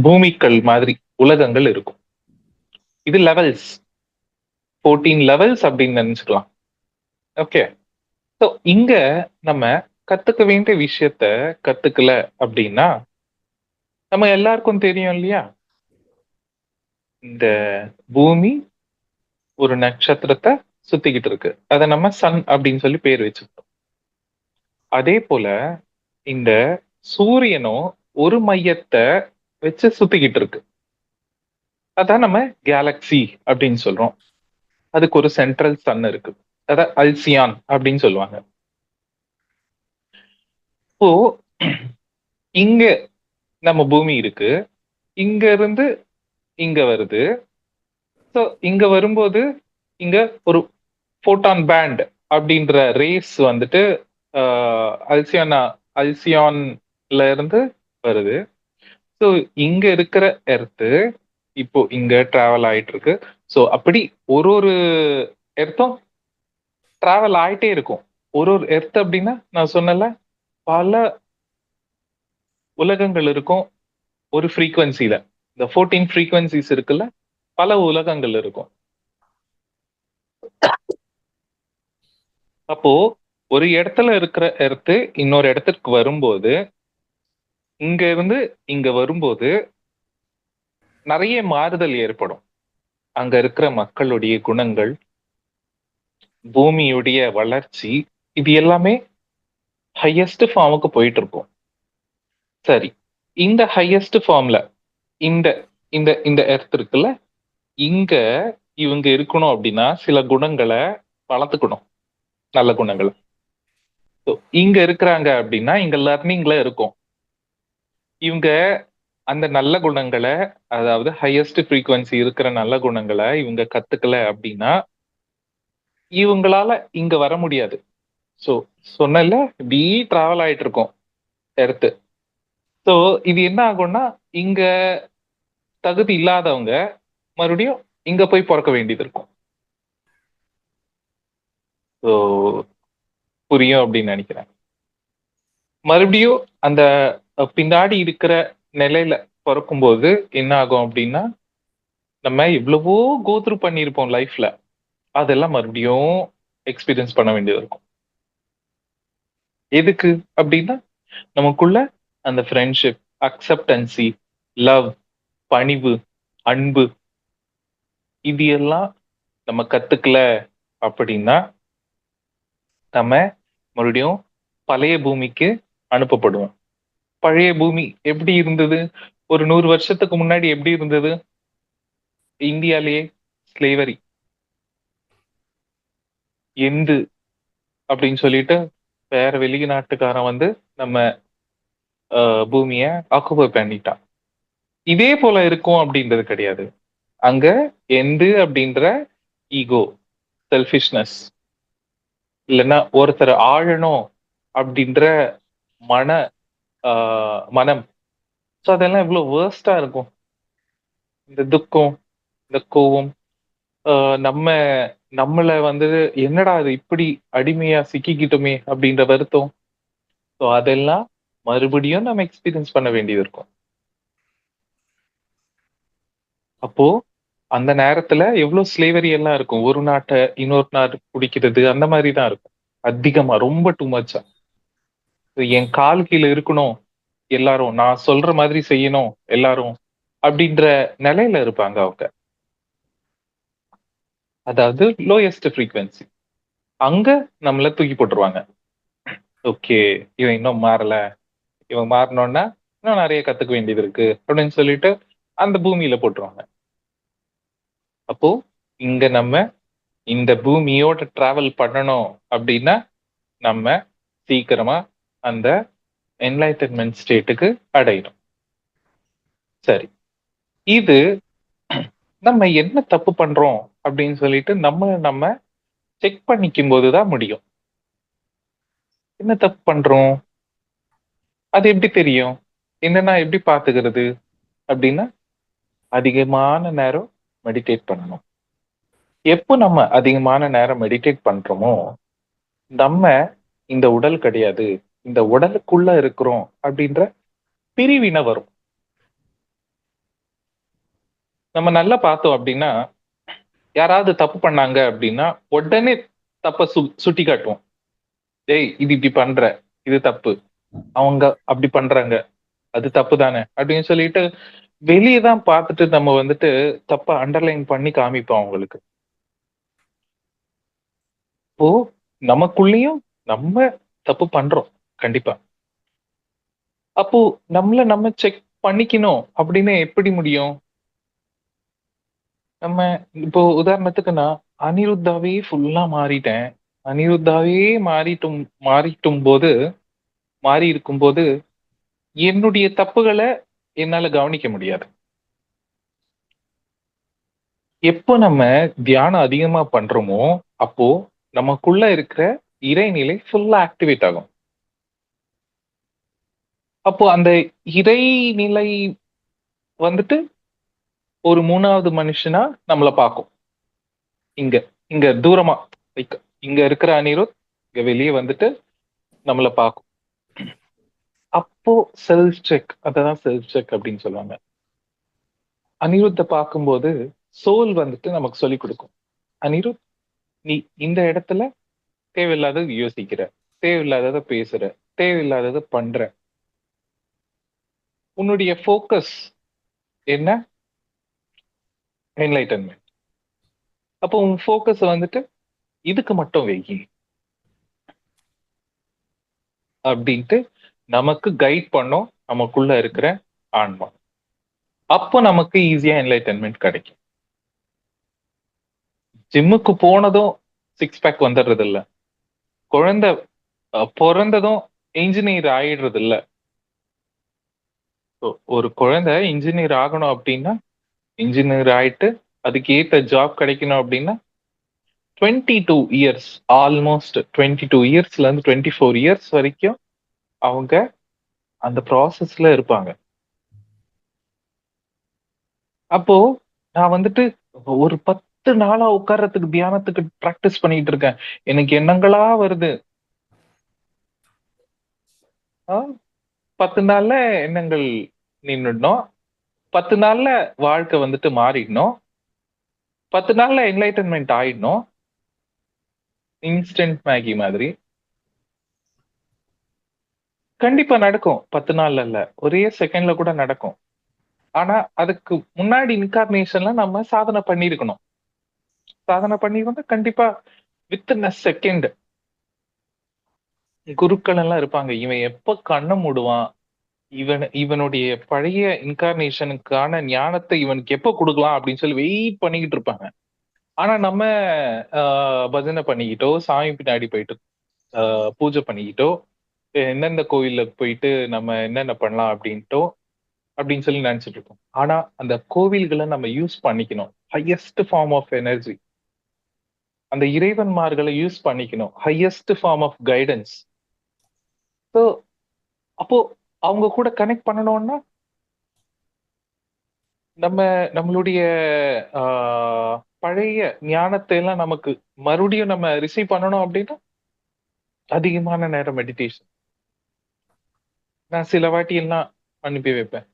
Speaker 1: பூமிக்கள் மாதிரி உலகங்கள் இருக்கும். இது லெவல்ஸ். 14 லெவல்ஸ் அப்படின்னு நெனச்சுக்கலாம். ஓகே. சோ இங்க நம்ம கத்துக்க வேண்டிய விஷயத்த கத்துக்கல அப்படின்னா, நம்ம எல்லாருக்கும் தெரியும் இல்லையா? இந்த பூமி ஒரு நட்சத்திரத்த சுத்திக்கிட்டு இருக்கு. அத நம்ம சன் அப்படின்னு சொல்லி பேர் வச்சுக்கிட்டோம். அதே போல இந்த சூரியனும் ஒரு மையத்த வச்சு சுத்திக்கிட்டு இருக்கு. அதான் நம்ம கேலக்ஸி அப்படின்னு சொல்றோம். அதுக்கு ஒரு சென்ட்ரல் சன் இருக்கு. அத அல்சியான் அப்படின்னு சொல்லுவாங்க. இப்போ இங்க நம்ம பூமி இருக்கு. இங்க இருந்து இங்க வருது. சோ இங்க வரும்போது, இங்க ஒரு ஃபோட்டான் பேண்ட் அப்படின்ற ரேஸ் வந்துட்டு அ அல்சியானா அல்சியான்ல இருந்து வருது. ஸோ இங்க இருக்கிற எர்த்து இப்போ இங்க டிராவல் ஆயிட்டு இருக்கு. ஸோ அப்படி ஒரு ஒரு எர்த்தும் டிராவல் ஆயிட்டே இருக்கும். ஒரு எர்த் அப்படின்னா நான் சொன்னல பல உலகங்கள் இருக்கும் ஒரு ஃப்ரீக்வன்சில. இந்த 14 ஃப்ரீக்வன்சிஸ் இருக்குல்ல, பல உலகங்கள் இருக்கும். அப்போ ஒரு இடத்துல இருக்கிற எர்த் இன்னொரு இடத்திற்கு வரும்போது, இங்க இருந்து இங்க வரும்போது நிறைய மாறுதல் ஏற்படும். அங்க இருக்கிற மக்களுடைய குணங்கள், பூமியுடைய வளர்ச்சி, இது எல்லாமே ஹையஸ்ட் ஃபார்முக்கு போயிட்டு இருக்கும். சரி, இந்த ஹையஸ்ட் ஃபார்ம்ல இந்த இந்த இந்த எர்த் இருக்குல்ல, இங்க இவங்க இருக்கணும் அப்படின்னா சில குணங்களை வளர்த்துக்கணும், நல்ல குணங்களை. So, இங்க இருக்கிறாங்க அப்படின்னா இங்க லர்னிங்ல இருக்கும். இவங்க அந்த நல்ல குணங்களை, அதாவது ஹையஸ்ட் ஃப்ரீக்வன்சி இருக்கிற நல்ல குணங்களை இவங்க கத்துக்கல அப்படின்னா இவங்களால இங்க வர முடியாது. ஸோ சொன்னல இப்படி டிராவல் ஆயிட்டு இருக்கும் எர்த்து. ஸோ இது என்ன ஆகும்னா, இங்க தகுதி இல்லாதவங்க மறுபடியும் இங்க போய் பிறக்க வேண்டியது இருக்கும். ஸோ புரியும் அப்படின்னு நினைக்கிறேன். மறுபடியும் அந்த பின்னாடி இருக்கிற நிலையில பிறக்கும்போது என்ன ஆகும் அப்படின்னா, நம்ம எவ்வளவோ கோத்ரூ பண்ணியிருப்போம் லைஃப்ல, அதெல்லாம் மறுபடியும் எக்ஸ்பீரியன்ஸ் பண்ண வேண்டியது இருக்கும். எதுக்கு அப்படின்னா, நமக்குள்ள அந்த ஃப்ரெண்ட்ஷிப், அக்செப்டன்சி, லவ், பணிவு, அன்பு, இது எல்லாம் நம்ம கத்துக்கல அப்படின்னா நம்ம மறுபடியும் பழைய பூமிக்கு அனுப்பப்படுவோம். பழைய பூமி எப்படி இருந்தது? ஒரு 100 வருஷத்துக்கு முன்னாடி எப்படி இருந்தது? இந்தியாலேயே ஸ்லேவரி, எந்து அப்படின்னு சொல்லிட்டு வேற வெளிநாட்டுக்காரன் வந்து நம்ம பூமியை ஆக்குபை பண்ணிட்டான். இதே போல இருக்கும் அப்படின்றது கிடையாது. அங்க எந்து அப்படின்ற ஈகோ, செல்ஃபிஷ்னஸ், இல்லைன்னா ஒருத்தர் ஆழணும் அப்படின்ற மன மனம், ஸோ அதெல்லாம் எவ்வளவு வேர்ஸ்டா இருக்கும். இந்த துக்கம், இந்த கோவம், நம்ம நம்மள வந்து என்னடா அது இப்படி அடிமையா சிக்கிக்கிட்டோமே அப்படின்ற வருத்தம், ஸோ அதெல்லாம் மறுபடியும் நம்ம எக்ஸ்பீரியன்ஸ் பண்ண வேண்டியது இருக்கும். அப்போ அந்த நேரத்துல எவ்வளவு ஸ்லேவரி எல்லாம் இருக்கும். ஒரு நாட்டை இன்னொரு நாட்டு பிடிக்கிறது, அந்த மாதிரி தான் இருக்கும். அதிகமா, ரொம்ப டூ மச்சா. என் கால் கீழே இருக்கணும் எல்லாரும், நான் சொல்ற மாதிரி செய்யணும் எல்லாரும் அப்படின்ற நிலையில இருப்பாங்க அவங்க. அதாவது லோயஸ்ட் ஃப்ரீக்வன்சி. அங்க நம்மள தூக்கி போட்டுருவாங்க. ஓகே, இவன் இன்னும் மாறல, இவன் மாறணும்னா இன்னும் நிறைய கத்துக்க வேண்டியது இருக்கு அப்படின்னு சொல்லிட்டு அந்த பூமியில போட்டுருவாங்க. அப்போ இங்க நம்ம இந்த பூமியோட டிராவல் பண்ணணும் அப்படின்னா நம்ம சீக்கிரமா அந்த என்லைட்டன்மெண்ட் ஸ்டேட்டுக்கு அடையணும். சரி, இது நம்ம என்ன தப்பு பண்றோம் அப்படின்னு சொல்லிட்டு நம்ம செக் பண்ணிக்கும் போதுதான் முடியும். என்ன தப்பு பண்றோம், அது எப்படி தெரியும், என்னன்னா எப்படி பாத்துக்கிறது அப்படின்னா, அதிகமான நேரம் மெடிடேட் பண்ணணும். எப்போ நம்ம அதிகமான நேரம் மெடிடேட் பண்றோமோ, நம்ம இந்த உடல் கிடையாது, இந்த உடலுக்குள்ள இருக்கிறோம் அப்படின்ற பிரிவினை வரும். நம்ம நல்லா பார்த்தோம் அப்படின்னா, யாராவது தப்பு பண்ணாங்க அப்படின்னா உடனே தப்ப சுட்டி காட்டுவோம். டேய், இது இப்படி பண்ற, இது தப்பு, அவங்க அப்படி பண்றாங்க, அது தப்பு தானே அப்படின்னு சொல்லிட்டு வெளியே தான் பார்த்துட்டு நம்ம வந்துட்டு தப்ப அண்டர்லைன் பண்ணி காமிப்போம் அவங்களுக்கு. இப்போ நமக்குள்ளேயும் நம்ம தப்பு பண்றோம் கண்டிப்பா. அப்போ நம்மள நம்ம செக் பண்ணிக்கணும் அப்படின்னு எப்படி முடியும்? நம்ம இப்போ உதாரணத்துக்கு நான் அனிருத்தாவே ஃபுல்லா மாறிட்டேன், அனிருத்தாவே மாறிட்டும் மாறிட்டும் போது மாறி இருக்கும்போது என்னுடைய தப்புகளை என்னால கவனிக்க முடியாது. எப்போ நம்ம தியானம் அதிகமா பண்றோமோ அப்போ நமக்குள்ள இருக்கிற இறைநிலை ஃபுல்லா ஆக்டிவேட் ஆகும். அப்போ அந்த இறைநிலை வந்துட்டு ஒரு 3வது மனுஷனா நம்மள பார்க்கும். இங்க இங்க தூரமா, லைக் இங்க இருக்கிற அனிருத் இங்க வெளியே வந்துட்டு நம்மள பார்க்கும். அப்போ செல்ஃப் செக், அததான் செல்ஃப் செக் அப்படின்னு சொல்லுவாங்க. அனிருத்த பார்க்கும்போது சோல் வந்துட்டு நமக்கு சொல்லிக் கொடுக்கும். அனிருத், நீ இந்த இடத்துல தேவையில்லாதது யோசிக்கிற, தேவையில்லாதத பேசுற, தேவையில்லாதத பண்ற. உன்னுடைய ஃபோக்கஸ் என்ன? என்லைட்டன்மென்ட். அப்போ உன் ஃபோக்கஸ் வந்துட்டு இதுக்கு மட்டும் வெயி அப்படின்ட்டு நமக்கு கைட் பண்ணும் நமக்குள்ள இருக்கிற ஆன்மா. அப்போ நமக்கு ஈஸியா என்லைட்டன்மென்ட் கிடைக்கும். ஜிம்முக்கு போனதும் சிக்ஸ் பேக் வந்துடுறது இல்ல. குழந்தை பிறந்ததும் இன்ஜினியர் ஆயிடுறது இல்ல. ஒரு குழந்தை இன்ஜினியர் ஆகணும் அப்படின்னா இன்ஜினியர் ஆயிட்டு அதுக்கு ஏத்த ஜாப் கிடைக்கணும் அப்படின்னா 22 இயர்ஸ், ஆல்மோஸ்ட் 22 இயர்ஸ்ல இருந்து 24 இயர்ஸ் வரைக்கும் அவங்க அந்த ப்ராசஸ்ல இருப்பாங்க. அப்போ நான் வந்துட்டு ஒரு 10 நாளா உட்கார்றதுக்கு தியானத்துக்கு பிராக்டிஸ் பண்ணிட்டு இருக்கேன். எனக்கு எண்ணங்களா வருது. 10 நாள்ல எண்ணங்கள் நின்னுடணும். 10 நாள்ல வாழ்க்கை வந்துட்டு மாறிடணும். 10 நாள்ல என்லைட்டன்மெண்ட் ஆயிடணும். இன்ஸ்டன்ட் மேகி மாதிரி. கண்டிப்பா நடக்கும். 10 நாள்ல இல்ல. ஒரே செகண்ட்ல கூட நடக்கும். ஆனா அதுக்கு முன்னாடி இன்கார்னேஷன்ல நம்ம சாதனை பண்ணியிருக்கணும். சாதனை பண்ணியிருந்தா கண்டிப்பா வித்தின் அ செகண்ட் குருக்கள் எல்லாம் இருப்பாங்க. இவன் எப்ப கண்ண மூடுவான்? இவனுடைய பழைய இன்கார்னேஷனுக்கான ஞானத்தை இவனுக்கு எப்ப குடுக்கலாம் அப்படின்னு சொல்லி வெயிட் பண்ணிக்கிட்டு இருப்பாங்க. ஆனா நம்ம பஜனை பண்ணிக்கிட்டோ, சாமி பின்னாடி போயிட்டு பூஜை பண்ணிக்கிட்டோ, எந்தெந்த கோவில்ல போயிட்டு நம்ம என்னென்ன பண்ணலாம் அப்படின்ட்டோ அப்படின்னு சொல்லி நினைச்சிட்டு இருக்கோம். ஆனா அந்த கோவில்களை நம்ம யூஸ் பண்ணிக்கணும். Highest form of energy. அந்த இறைவன்மார்களை யூஸ் பண்ணிக்கணும். Highest form of guidance. So அப்போ அவங்க கூட கனெக்ட் பண்ணணும்னா நம்ம நம்மளுடைய பழைய ஞானத்தை எல்லாம் நமக்கு மறுபடியும் நம்ம ரிசீவ் பண்ணணும் அப்படின்னா அதிகமான நேரம் மெடிடேஷன். நான் சில வாட்டி எல்லாம் அனுப்பி வைப்பேன்.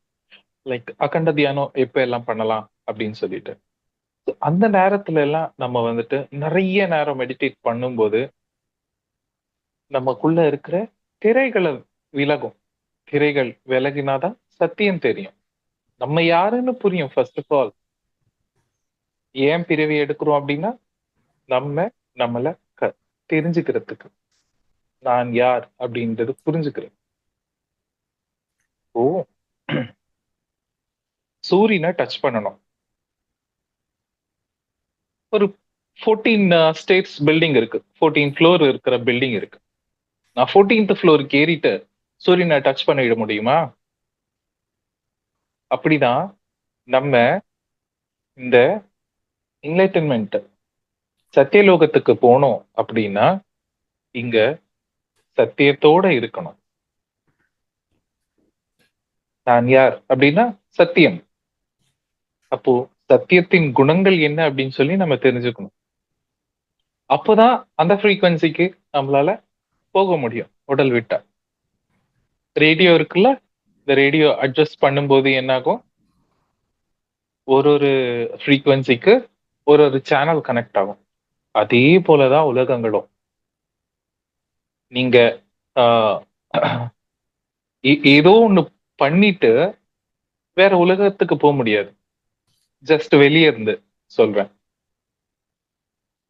Speaker 1: லைக் அகண்ட தியானம் எப்ப எல்லாம் பண்ணலாம் அப்படின்னு சொல்லிட்டு. அந்த நேரத்துல எல்லாம் நம்ம வந்துட்டு நிறைய நேரம் மெடிடேட் பண்ணும்போது நமக்குள்ள இருக்கிற திரைகளை விலகும். திரைகள் விலகினாதான் சத்தியம் தெரியும். நம்ம யாருன்னு புரியும். ஃபர்ஸ்ட் ஆஃப் ஆல் ஏன் பிறவி எடுக்கிறோம் அப்படின்னா நம்ம நம்மள தெரிஞ்சுக்கிறதுக்கு, நான் யார் அப்படின்றது புரிஞ்சுக்கிறேன். ஓ, சூரியனை டச் பண்ணணும். ஒரு 14 ஸ்டேட்ஸ் பில்டிங் இருக்கு. 14 ஃப்ளோர் இருக்கிற பில்டிங் இருக்கு. நான் 14th ஃப்ளோருக்கு ஏறிட்டு சூரியனை டச் பண்ணிட முடியுமா? அப்படிதான் நம்ம இந்த என்லைட்டன்மெண்ட் சத்தியலோகத்துக்கு போனோம் அப்படின்னா இங்க சத்தியத்தோட இருக்கணும். நான் யார் அப்படின்னா சத்தியம். அப்போ சத்தியத்தின் குணங்கள் என்ன அப்படின்னு சொல்லி நம்ம தெரிஞ்சுக்கணும். அப்போதான் அந்த ஃப்ரீக்வன்சிக்கு நம்மளால போக முடியும். உடல் விட்டா ரேடியோ இருக்குல்ல, இந்த ரேடியோ அட்ஜஸ்ட் பண்ணும்போது என்ன ஆகும்? ஒரு ஒரு ஃப்ரீக்வன்சிக்கு ஒரு ஒரு சேனல் கனெக்ட் ஆகும். அதே போலதான் உலகங்களும். நீங்க ஆஹ் ஏதோ ஒண்ணு பண்ணிட்டு வேற உலகத்துக்கு போக முடியாது. ஜஸ்ட் வெளியே இருந்து சொல்றேன்.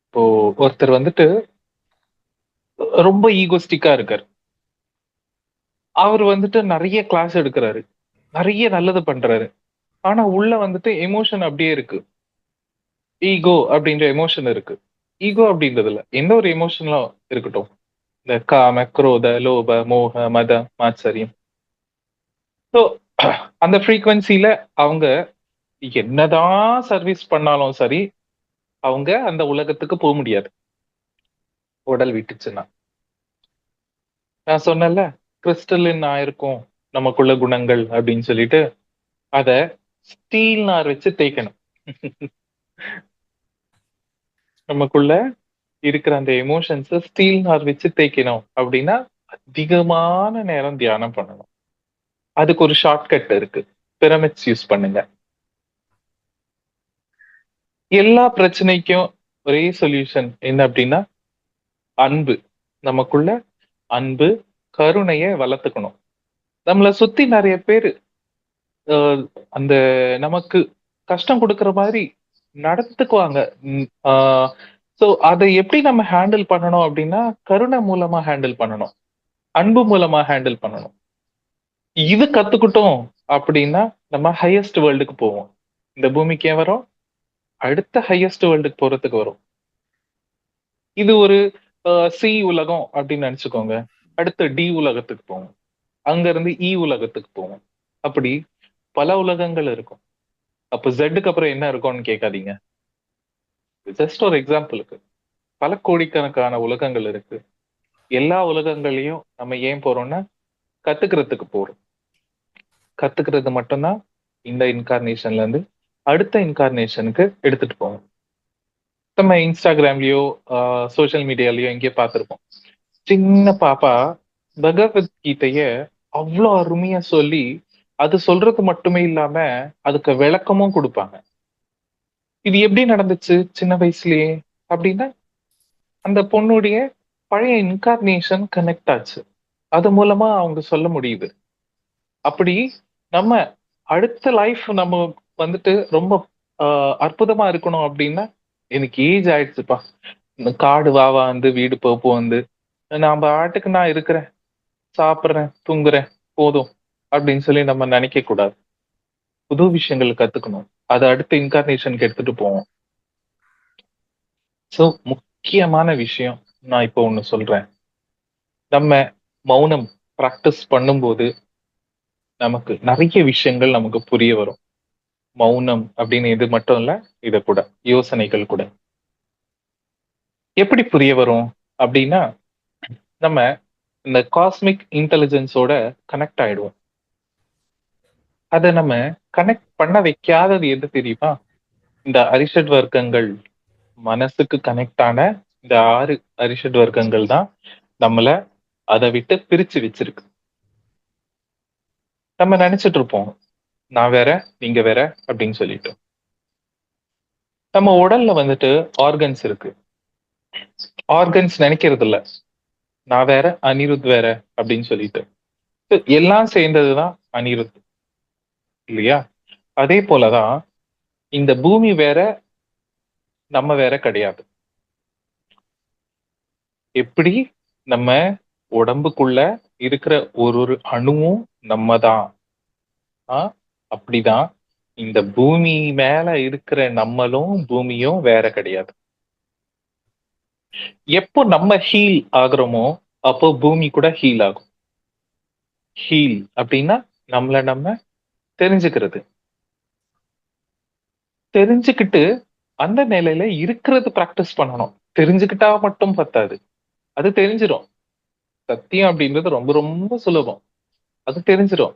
Speaker 1: இப்போ ஒருத்தர் வந்துட்டு ரொம்ப ஈகோஸ்டிக்கா இருக்காரு. அவர் வந்துட்டு நிறைய கிளாஸ் எடுக்கிறாரு, நிறைய நல்லது பண்றாரு. ஆனா உள்ள வந்துட்டு எமோஷன் அப்படியே இருக்கு. ஈகோ அப்படின்ற எமோஷன் இருக்கு. ஈகோ அப்படின்றதுல எந்த ஒரு எமோஷனும் இருக்கட்டும், இந்த காம, குரோத, லோப, மோக, மத, மாத்சரியம். ஸோ அந்த ஃப்ரீக்வன்சில அவங்க என்னதான் சர்வீஸ் பண்ணாலும் சரி, அவங்க அந்த உலகத்துக்கு போக முடியாது. உடல் விட்டுச்சுன்னா. நான் சொன்னேன்ல, கிறிஸ்டலின் ஆயிருக்கும் நமக்குள்ள குணங்கள் அப்படின்னு சொல்லிட்டு, அத ஸ்டீல் நார் வச்சு தேய்க்கணும். நமக்குள்ள இருக்கிற அந்த எமோஷன்ஸ ஸ்டீல் நார் வச்சு தேய்க்கணும் அப்படின்னா, அதிகமான நேரம் தியானம் பண்ணணும். அதுக்கு ஒரு ஷார்ட்கட் இருக்கு. பிரமிட்ஸ் யூஸ் பண்ணுங்க. எல்லா பிரச்சனைக்கும் ஒரே சொல்யூஷன் என்ன அப்படின்னா, அன்பு. நமக்குள்ள அன்பு, கருணைய வளர்த்துக்கணும். நம்மள சுத்தி நெறைய பேரு அ அந்த நமக்கு கஷ்டம் குடுக்குற மாரி நடந்துக்குவாங்க. ஆ சோ அத எப்படி நம்ம ஹேண்டில் பண்ணணும் அப்படின்னா, கருணை மூலமா ஹேண்டில் பண்ணணும். அன்பு மூலமா ஹேண்டில் பண்ணணும். இது கத்துக்கிட்டோம் அப்படின்னா, நம்ம ஹையஸ்ட் வேர்ல்டுக்கு போவோம். இந்த பூமிக்கு ஏன் வரோம்? அடுத்த ஹையஸ்ட் வேர்ல்டுக்கு போறதுக்கு வரோம். இது ஒரு சி உலகம் அப்படின்னு நெனச்சுக்கோங்க. அடுத்து டி உலகத்துக்கு போவோம். அங்க இருந்து இ உலகத்துக்கு போவோம். அப்படி பல உலகங்கள் இருக்கும். அப்ப ஜெட்க்கு அப்புறம் என்ன இருக்கும்னு கேட்காதீங்க. ஜஸ்ட் ஒரு எக்ஸாம்பிளுக்கு. பல கோடிக்கணக்கான உலகங்கள் இருக்கு. எல்லா உலகங்களையும் நம்ம ஏன் போறோம்னா, கத்துக்கிறதுக்கு போறோம். கத்துக்கிறது மட்டும் தான் இந்த இன்கார்னேஷன்ல இருந்து அடுத்த இன்கார்னேஷனுக்கு எடுத்துட்டு போகும். நம்ம இன்ஸ்டாகிராம்லயோ, சோசியல் மீடியாலயோ எங்கேயோ பார்த்திருப்போம். சின்ன பாப்பா பகவத் கீதைய அவ்ளோ அருமையா சொல்லி, அது சொல்றது மட்டுமே இல்லாம, அதுக்கு விளக்கமும் குடுப்பாங்க. இது எப்படி நடந்துச்சு சின்ன வயசுலயே? அப்படின்னா, அந்த பொண்ணுடைய பழைய இன்கார்னேஷன் கனெக்ட் ஆச்சு. அது மூலமா அவங்க சொல்ல முடியுது. அப்படி நம்ம அடுத்த லைஃப் நம்ம வந்துட்டு ரொம்ப அ அற்புதமா இருக்கணும் அப்படின்னா, எனக்கு ஏஜ் ஆயிடுச்சுப்பா. இந்த காடு வா வந்து வீடு வந்து, நான் பாட்டுக்கு நான் இருக்கிறேன், சாப்பிடுறேன், தூங்குறேன், போதும் அப்படின்னு சொல்லி நம்ம நினைக்க கூடாது. புது விஷயங்கள் கத்துக்கணும். அத அடுத்த இன்கார்னேஷன்க்கு எடுத்துட்டு போவோம். சோ முக்கியமான விஷயம் நான் இப்போ ஒண்ணு சொல்றேன். நம்ம மௌனம் பிராக்டிஸ் பண்ணும்போது, நமக்கு நெறைய விஷயங்கள் நமக்கு புரிய வரும். மௌனம் அப்படின்னு இது மட்டும் இல்ல, இது கூட யோசனைகள் கூட. எப்படி புரிய வரும் அப்படின்னா, நம்ம இந்த காஸ்மிக் இன்டெலிஜென்ஸோட கனெக்ட் ஆயிடுவோம். அத நம்ம கனெக்ட் பண்ண வைக்காதது எது தெரியுமா? இந்த அரிஷட் வர்க்கங்கள் மனசுக்கு கனெக்ட் ஆன இந்த 6 அரிஷட் வர்க்கங்கள் தான் நம்மள அத விட்டு பிரிச்சு வச்சிருக்கு. நம்ம நெனச்சுட்டு இருப்போம். நான் வேற, நீங்க வேற அப்படின்னு சொல்லிட்டு. நம்ம உடல்ல வந்துட்டு ஆர்கன்ஸ் இருக்கு. ஆர்கன்ஸ் நெனைக்கிறது இல்ல. நான் வேற, அனிருத் வேற அப்படின்னு சொல்லிட்டு. எல்லாம் சேர்ந்தது தான் அனிருத் இல்லையா? அதே போல தான் இந்த பூமி வேற, நம்ம வேற கிடையாது. எப்படி நம்ம உடம்புக்குள்ள இருக்கிற ஒரு அணுவும் நம்ம தான். ஆ அப்படிதான் இந்த பூமி மேல இருக்கிற நம்மளும், பூமியும் வேற கிடையாது. எப்போ நம்ம ஹீல் ஆகுறோமோ, அப்போ பூமி கூட ஹீல் ஆகும். ஹீல் அப்படின்னா, நம்மள நம்ம தெரிஞ்சுக்கிறது. தெரிஞ்சுக்கிட்டு அந்த நிலையில இருக்கிறது பிராக்டிஸ் பண்ணணும். தெரிஞ்சுக்கிட்டா மட்டும் பத்தாது. அது தெரிஞ்சிரும். சத்தியம் அப்படின்றது ரொம்ப ரொம்ப சுலபம். அது தெரிஞ்சிரும்.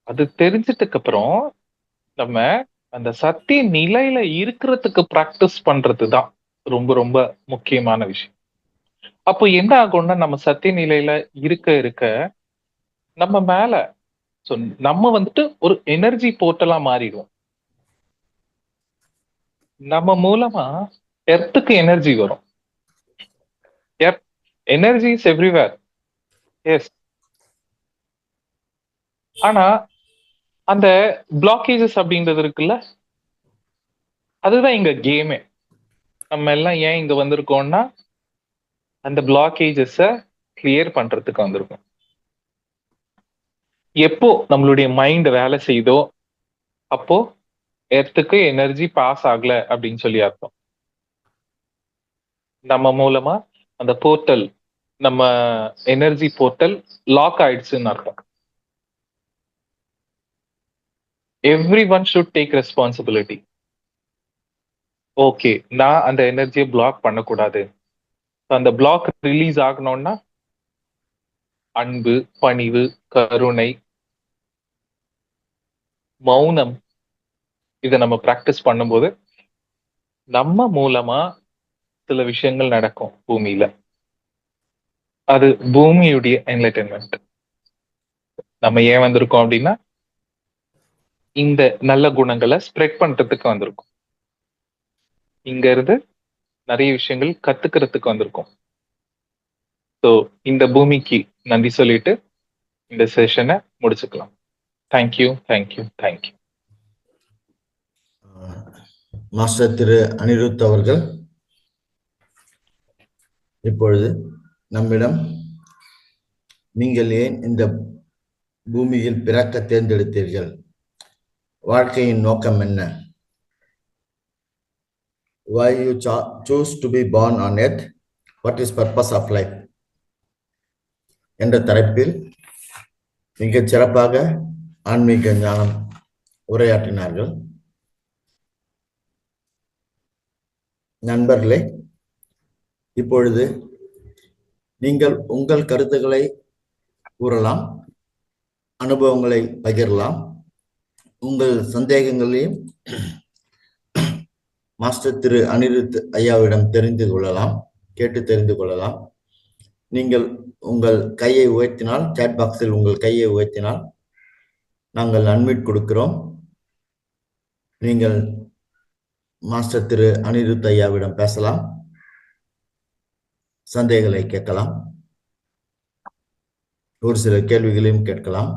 Speaker 1: அது தெரிஞ்சிட்டதுக்கு அப்புறம் நம்ம அந்த சத்திய நிலையில இருக்கிறதுக்கு பிராக்டிஸ் பண்றது தான் ரொம்ப ரொம்ப முக்கியமான விஷயம். அப்போ என்ன ஆகும்னா, நம்ம சத்திய நிலையில இருக்க இருக்க நம்ம மேல சோ நம்ம வந்துட்டு ஒரு எனர்ஜி போர்ட்டலா மாறிடுவோம். நம்ம மூலமா எர்த்துக்கு எனர்ஜி வரும். Earth energy is everywhere. Yes. ஆனா அந்த பிளாக்கேஜஸ் அப்படின்றது இருக்குல்ல, அதுதான் இங்க கேமே. நம்ம எல்லாம் ஏன் இங்க வந்திருக்கோம்னா, அந்த பிளாக்கேஜஸ கிளியர் பண்றதுக்கு வந்திருக்கோம். எப்போ நம்மளுடைய மைண்ட் வேலை செய்யுதோ, அப்போ எர்த்துக்கு எனர்ஜி பாஸ் ஆகல அப்படின்னு சொல்லி அர்த்தம். நம்ம மூலமா அந்த போர்ட்டல், நம்ம எனர்ஜி போர்ட்டல் லாக் ஆயிடுச்சுன்னு அர்த்தம். Every one should take responsibility. Okay, நான் அந்த எனர்ஜியை பிளாக் பண்ணக்கூடாது. அந்த பிளாக் ரிலீஸ் ஆகணும்னா அன்பு, பணிவு, கருணை, மௌனம் இத நம்ம பிராக்டிஸ் பண்ணும்போது, நம்ம மூலமா சில விஷயங்கள் நடக்கும் பூமியில. அது பூமியுடைய என்லைட்டன்மெண்ட். நம்ம ஏன் வந்திருக்கோம் அப்படின்னா, இந்த நல்ல குணங்களை ஸ்ப்ரெட் பண்றதுக்கு வந்திருக்கோம். இங்க இருந்து நிறைய விஷயங்கள் கத்துக்கிறதுக்கு வந்திருக்கோம். ஸோ இந்த பூமிக்கு நன்றி சொல்லிட்டு இந்த செஷனை முடிச்சுக்கலாம். Thank you, thank you, thank you.
Speaker 2: மாஸ்டர் திரு அனிருத் அவர்கள் இப்பொழுது நம்மிடம் நீங்கள் ஏன் இந்த பூமியில் பிறக்க தேர்ந்தெடுத்தீர்கள், வாழ்க்கையின் நோக்கம் என்ன, why you choose to be born on earth, what is purpose of life என்ற தலைப்பில் மிகச் சிறப்பாக ஆன்மீக ஞானம் உரையாற்றினார்கள். நண்பர்களே, இப்பொழுது நீங்கள் உங்கள் கருத்துக்களை கூறலாம், அனுபவங்களை பகிரலாம், உங்கள் சந்தேகங்களையும் மாஸ்டர் திரு அனிருத் ஐயாவிடம் தெரிந்து கொள்ளலாம், கேட்டு தெரிந்து கொள்ளலாம். நீங்கள் உங்கள் கையை உயர்த்தினால், சாட் பாக்ஸில் உங்கள் கையை உயர்த்தினால் நாங்கள் அன்மியூட் கொடுக்கிறோம். நீங்கள் மாஸ்டர் திரு அனிருத் ஐயாவிடம் பேசலாம், சந்தேகங்களை கேட்கலாம், ஒரு சில கேள்விகளையும் கேட்கலாம்,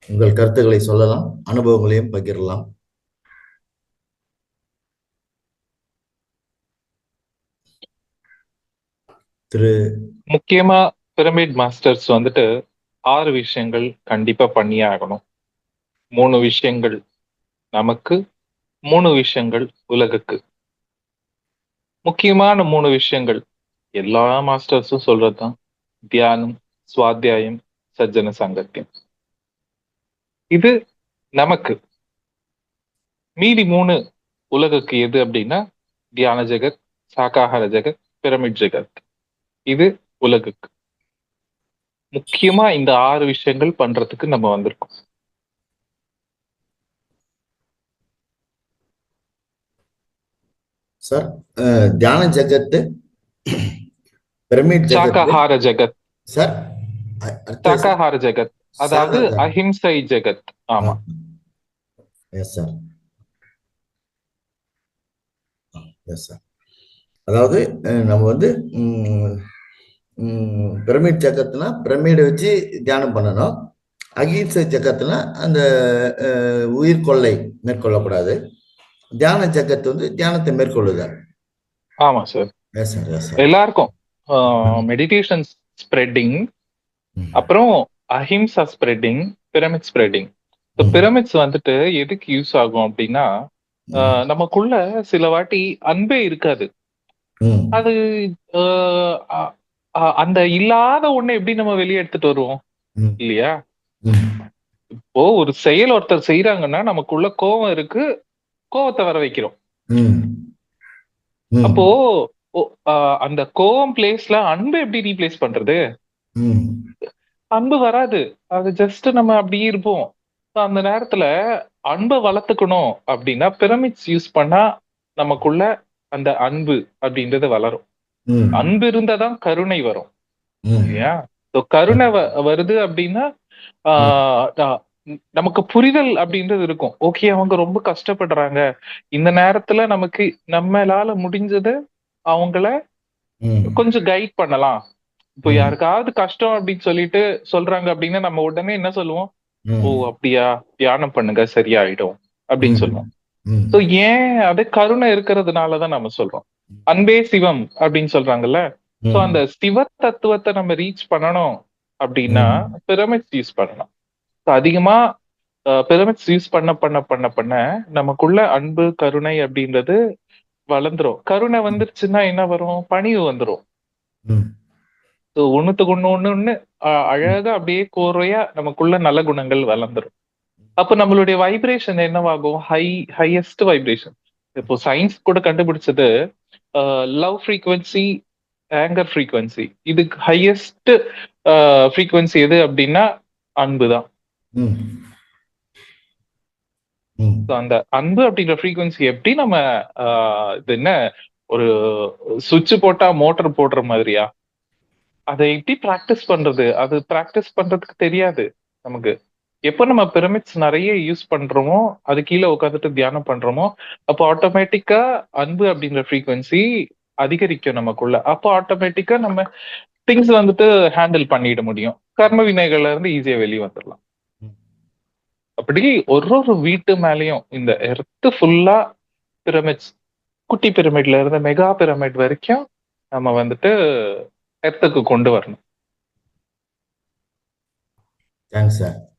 Speaker 2: உங்கள் கருத்துக்களை சொல்லலாம், அனுபவங்களையும் பகிரலாம்.
Speaker 1: முக்கியமா பிரமிட் மாஸ்டர்ஸ் வந்துட்டு 6 விஷயங்கள் கண்டிப்பா பண்ணியே ஆகணும். 3 விஷயங்கள் நமக்கு, 3 விஷயங்கள் உலகுக்கு. முக்கியமான 3 விஷயங்கள் எல்லா மாஸ்டர்ஸும் சொல்றதுதான்: தியானம், சுவாத்தியாயம், சஜ்ஜன சங்கத்தியம். இது நமக்கு. மீதி 3 உலகுக்கு எது அப்படின்னா, தியான ஜெகத், சாகாஹார ஜெகத், பிரமிட் ஜெகத். இது உலகுக்கு. முக்கியமா இந்த 6 விஷயங்கள் பண்றதுக்கு நம்ம வந்திருக்கோம்.
Speaker 2: சார், தியான ஜெகத், பிரமிட் ஜெகத்,
Speaker 1: சாகாஹார ஜெகத்.
Speaker 2: சார்,
Speaker 1: சாகாஹார ஜெகத் அதாவது அஹிம்சை ஜெகத். ஆமா.
Speaker 2: Yes sir, yes sir. அதாவது நம்ம வந்து பிரமிட் ஜெகத்னா பிரமிடை வச்சு தியானம் பண்ணணும். அகிம்சை ஜெகத்னா அந்த உயிர் கொள்ளை மேற்கொள்ளக்கூடாது. தியான ஜெகத் வந்து தியானத்தை மேற்கொள்ளுதல்.
Speaker 1: ஆமா sir.
Speaker 2: Yes sir, yes sir.
Speaker 1: எல்லாருக்கும் மெடிடேஷன் ஸ்ப்ரெட்டிங், அப்புறம் அஹிம்சா ஸ்ப்ரெட்டிங், பிரமிட் ஸ்ப்ரெட்டிங். பிரமிட்ஸ் வந்துட்டு எதுக்கு யூஸ் ஆகும் அப்படின்னா, நமக்குள்ள சில வாட்டி அன்பே இருக்காது. அது அந்த இல்லாத ஒண்ணு எப்படி நம்ம வெளியே எடுத்துட்டு வருவோம் இல்லையா? இப்போ ஒரு செயல் ஒருத்தர் செய்யறாங்கன்னா நமக்குள்ள கோபம் இருக்கு, கோபத்தை வர வைக்கிறோம். அப்போ அந்த கோபம் பிளேஸ்ல அன்பு எப்படி ரீப்ளேஸ் பண்றது? அன்பு வராது. அது ஜஸ்ட் நம்ம அப்படியே இருப்போம். அந்த நேரத்துல அன்பை வளர்த்துக்கணும் அப்படின்னா பிரமிட்ஸ் யூஸ் பண்ணா நமக்குள்ள அந்த அன்பு அப்படின்றது வளரும். அன்பு இருந்தாதான் கருணை வரும் இல்லையா? கருணை வருது அப்படின்னா நமக்கு புரிதல் அப்படின்றது இருக்கும். ஓகே, அவங்க ரொம்ப கஷ்டப்படுறாங்க, இந்த நேரத்துல நமக்கு நம்மளால முடிஞ்சது அவங்கள கொஞ்சம் கைட் பண்ணலாம். இப்போ யாருக்காவது கஷ்டம் அப்படின்னு சொல்லிட்டு சொல்றாங்க அப்படின்னா நம்ம உடனே என்ன சொல்லுவோம்? ஓ அப்படியா, தியானம் பண்ணுங்க சரியாயிடும் அப்படின்னு சொல்லுவோம். சோ ஏன் அது கருணை இருக்கிறதுனாலதான் நம்ம சொல்றோம். அன்பே சிவம் அப்படின்னு சொல்றாங்கல்ல. சோ அந்த சிவ தத்துவத்தை நம்ம ரீச் பண்ணணும் அப்படின்னா பிரமிட்ஸ் யூஸ் பண்ணணும். அதிகமா பிரமிட்ஸ் யூஸ் பண்ண பண்ண பண்ண பண்ண நமக்குள்ள அன்பு கருணை அப்படின்றது வளர்ந்துரும். கருணை வந்துருச்சுன்னா என்ன வரும்? பணிவு வந்துரும். ஒண்ணுத்துக்கு ஒண்ணு அழகா அப்படியே கோர்வையா நமக்குள்ள நல்ல குணங்கள் வளர்ந்துரும். அப்ப நம்மளுடைய வைப்ரேஷன் என்னவாகும்? Highest vibration. இப்போ சயின்ஸ் கூட கண்டுபிடிச்சது லவ் ஃப்ரீக்வன்சி, ஆங்கர் ஃப்ரீக்வன்சி. இதுக்கு ஹையஸ்ட் ஃப்ரீக்வன்சி எது அப்படின்னா அன்புதான். அந்த அன்பு அப்படிங்கிற ஃப்ரீக்வன்சி எப்படி நம்ம இது என்ன ஒரு சுவிட்ச் போட்டா மோட்டார் போடுற மாதிரியா? அதை எப்படி பிராக்டிஸ் பண்றது? அது பிராக்டிஸ் பண்றதுக்கு தெரியாது நமக்கு. எப்ப நம்ம பிரமிட்ஸ் நெறைய யூஸ் பண்றோமோ, அது கீழ உட்கார்ந்துட்டு தியானம் பண்றோமோ, அப்போ ஆட்டோமேட்டிக்கா அன்பு அப்படின்ற ஃப்ரீக்வென்சி அதிகரிக்கும் நமக்குள்ள. அப்போ ஆட்டோமேட்டிக்கா நம்ம திங்ஸ் வந்துட்டு ஹேண்டில் பண்ணிட முடியும். கர்ம வினைகள்ல இருந்து ஈஸியா வெளிய வந்துரலாம். அப்படி ஒரு ஒரு வீட்டு மேலயும் இந்த எர்த் ஃபுல்லா பிரமிட்ஸ், குட்டி பிரமிட்ல இருந்து மெகா பிரமிட் வரைக்கும் நம்ம வந்துட்டு எர்த்துக்கு கொண்டு வரணும்.
Speaker 2: Thanks sir.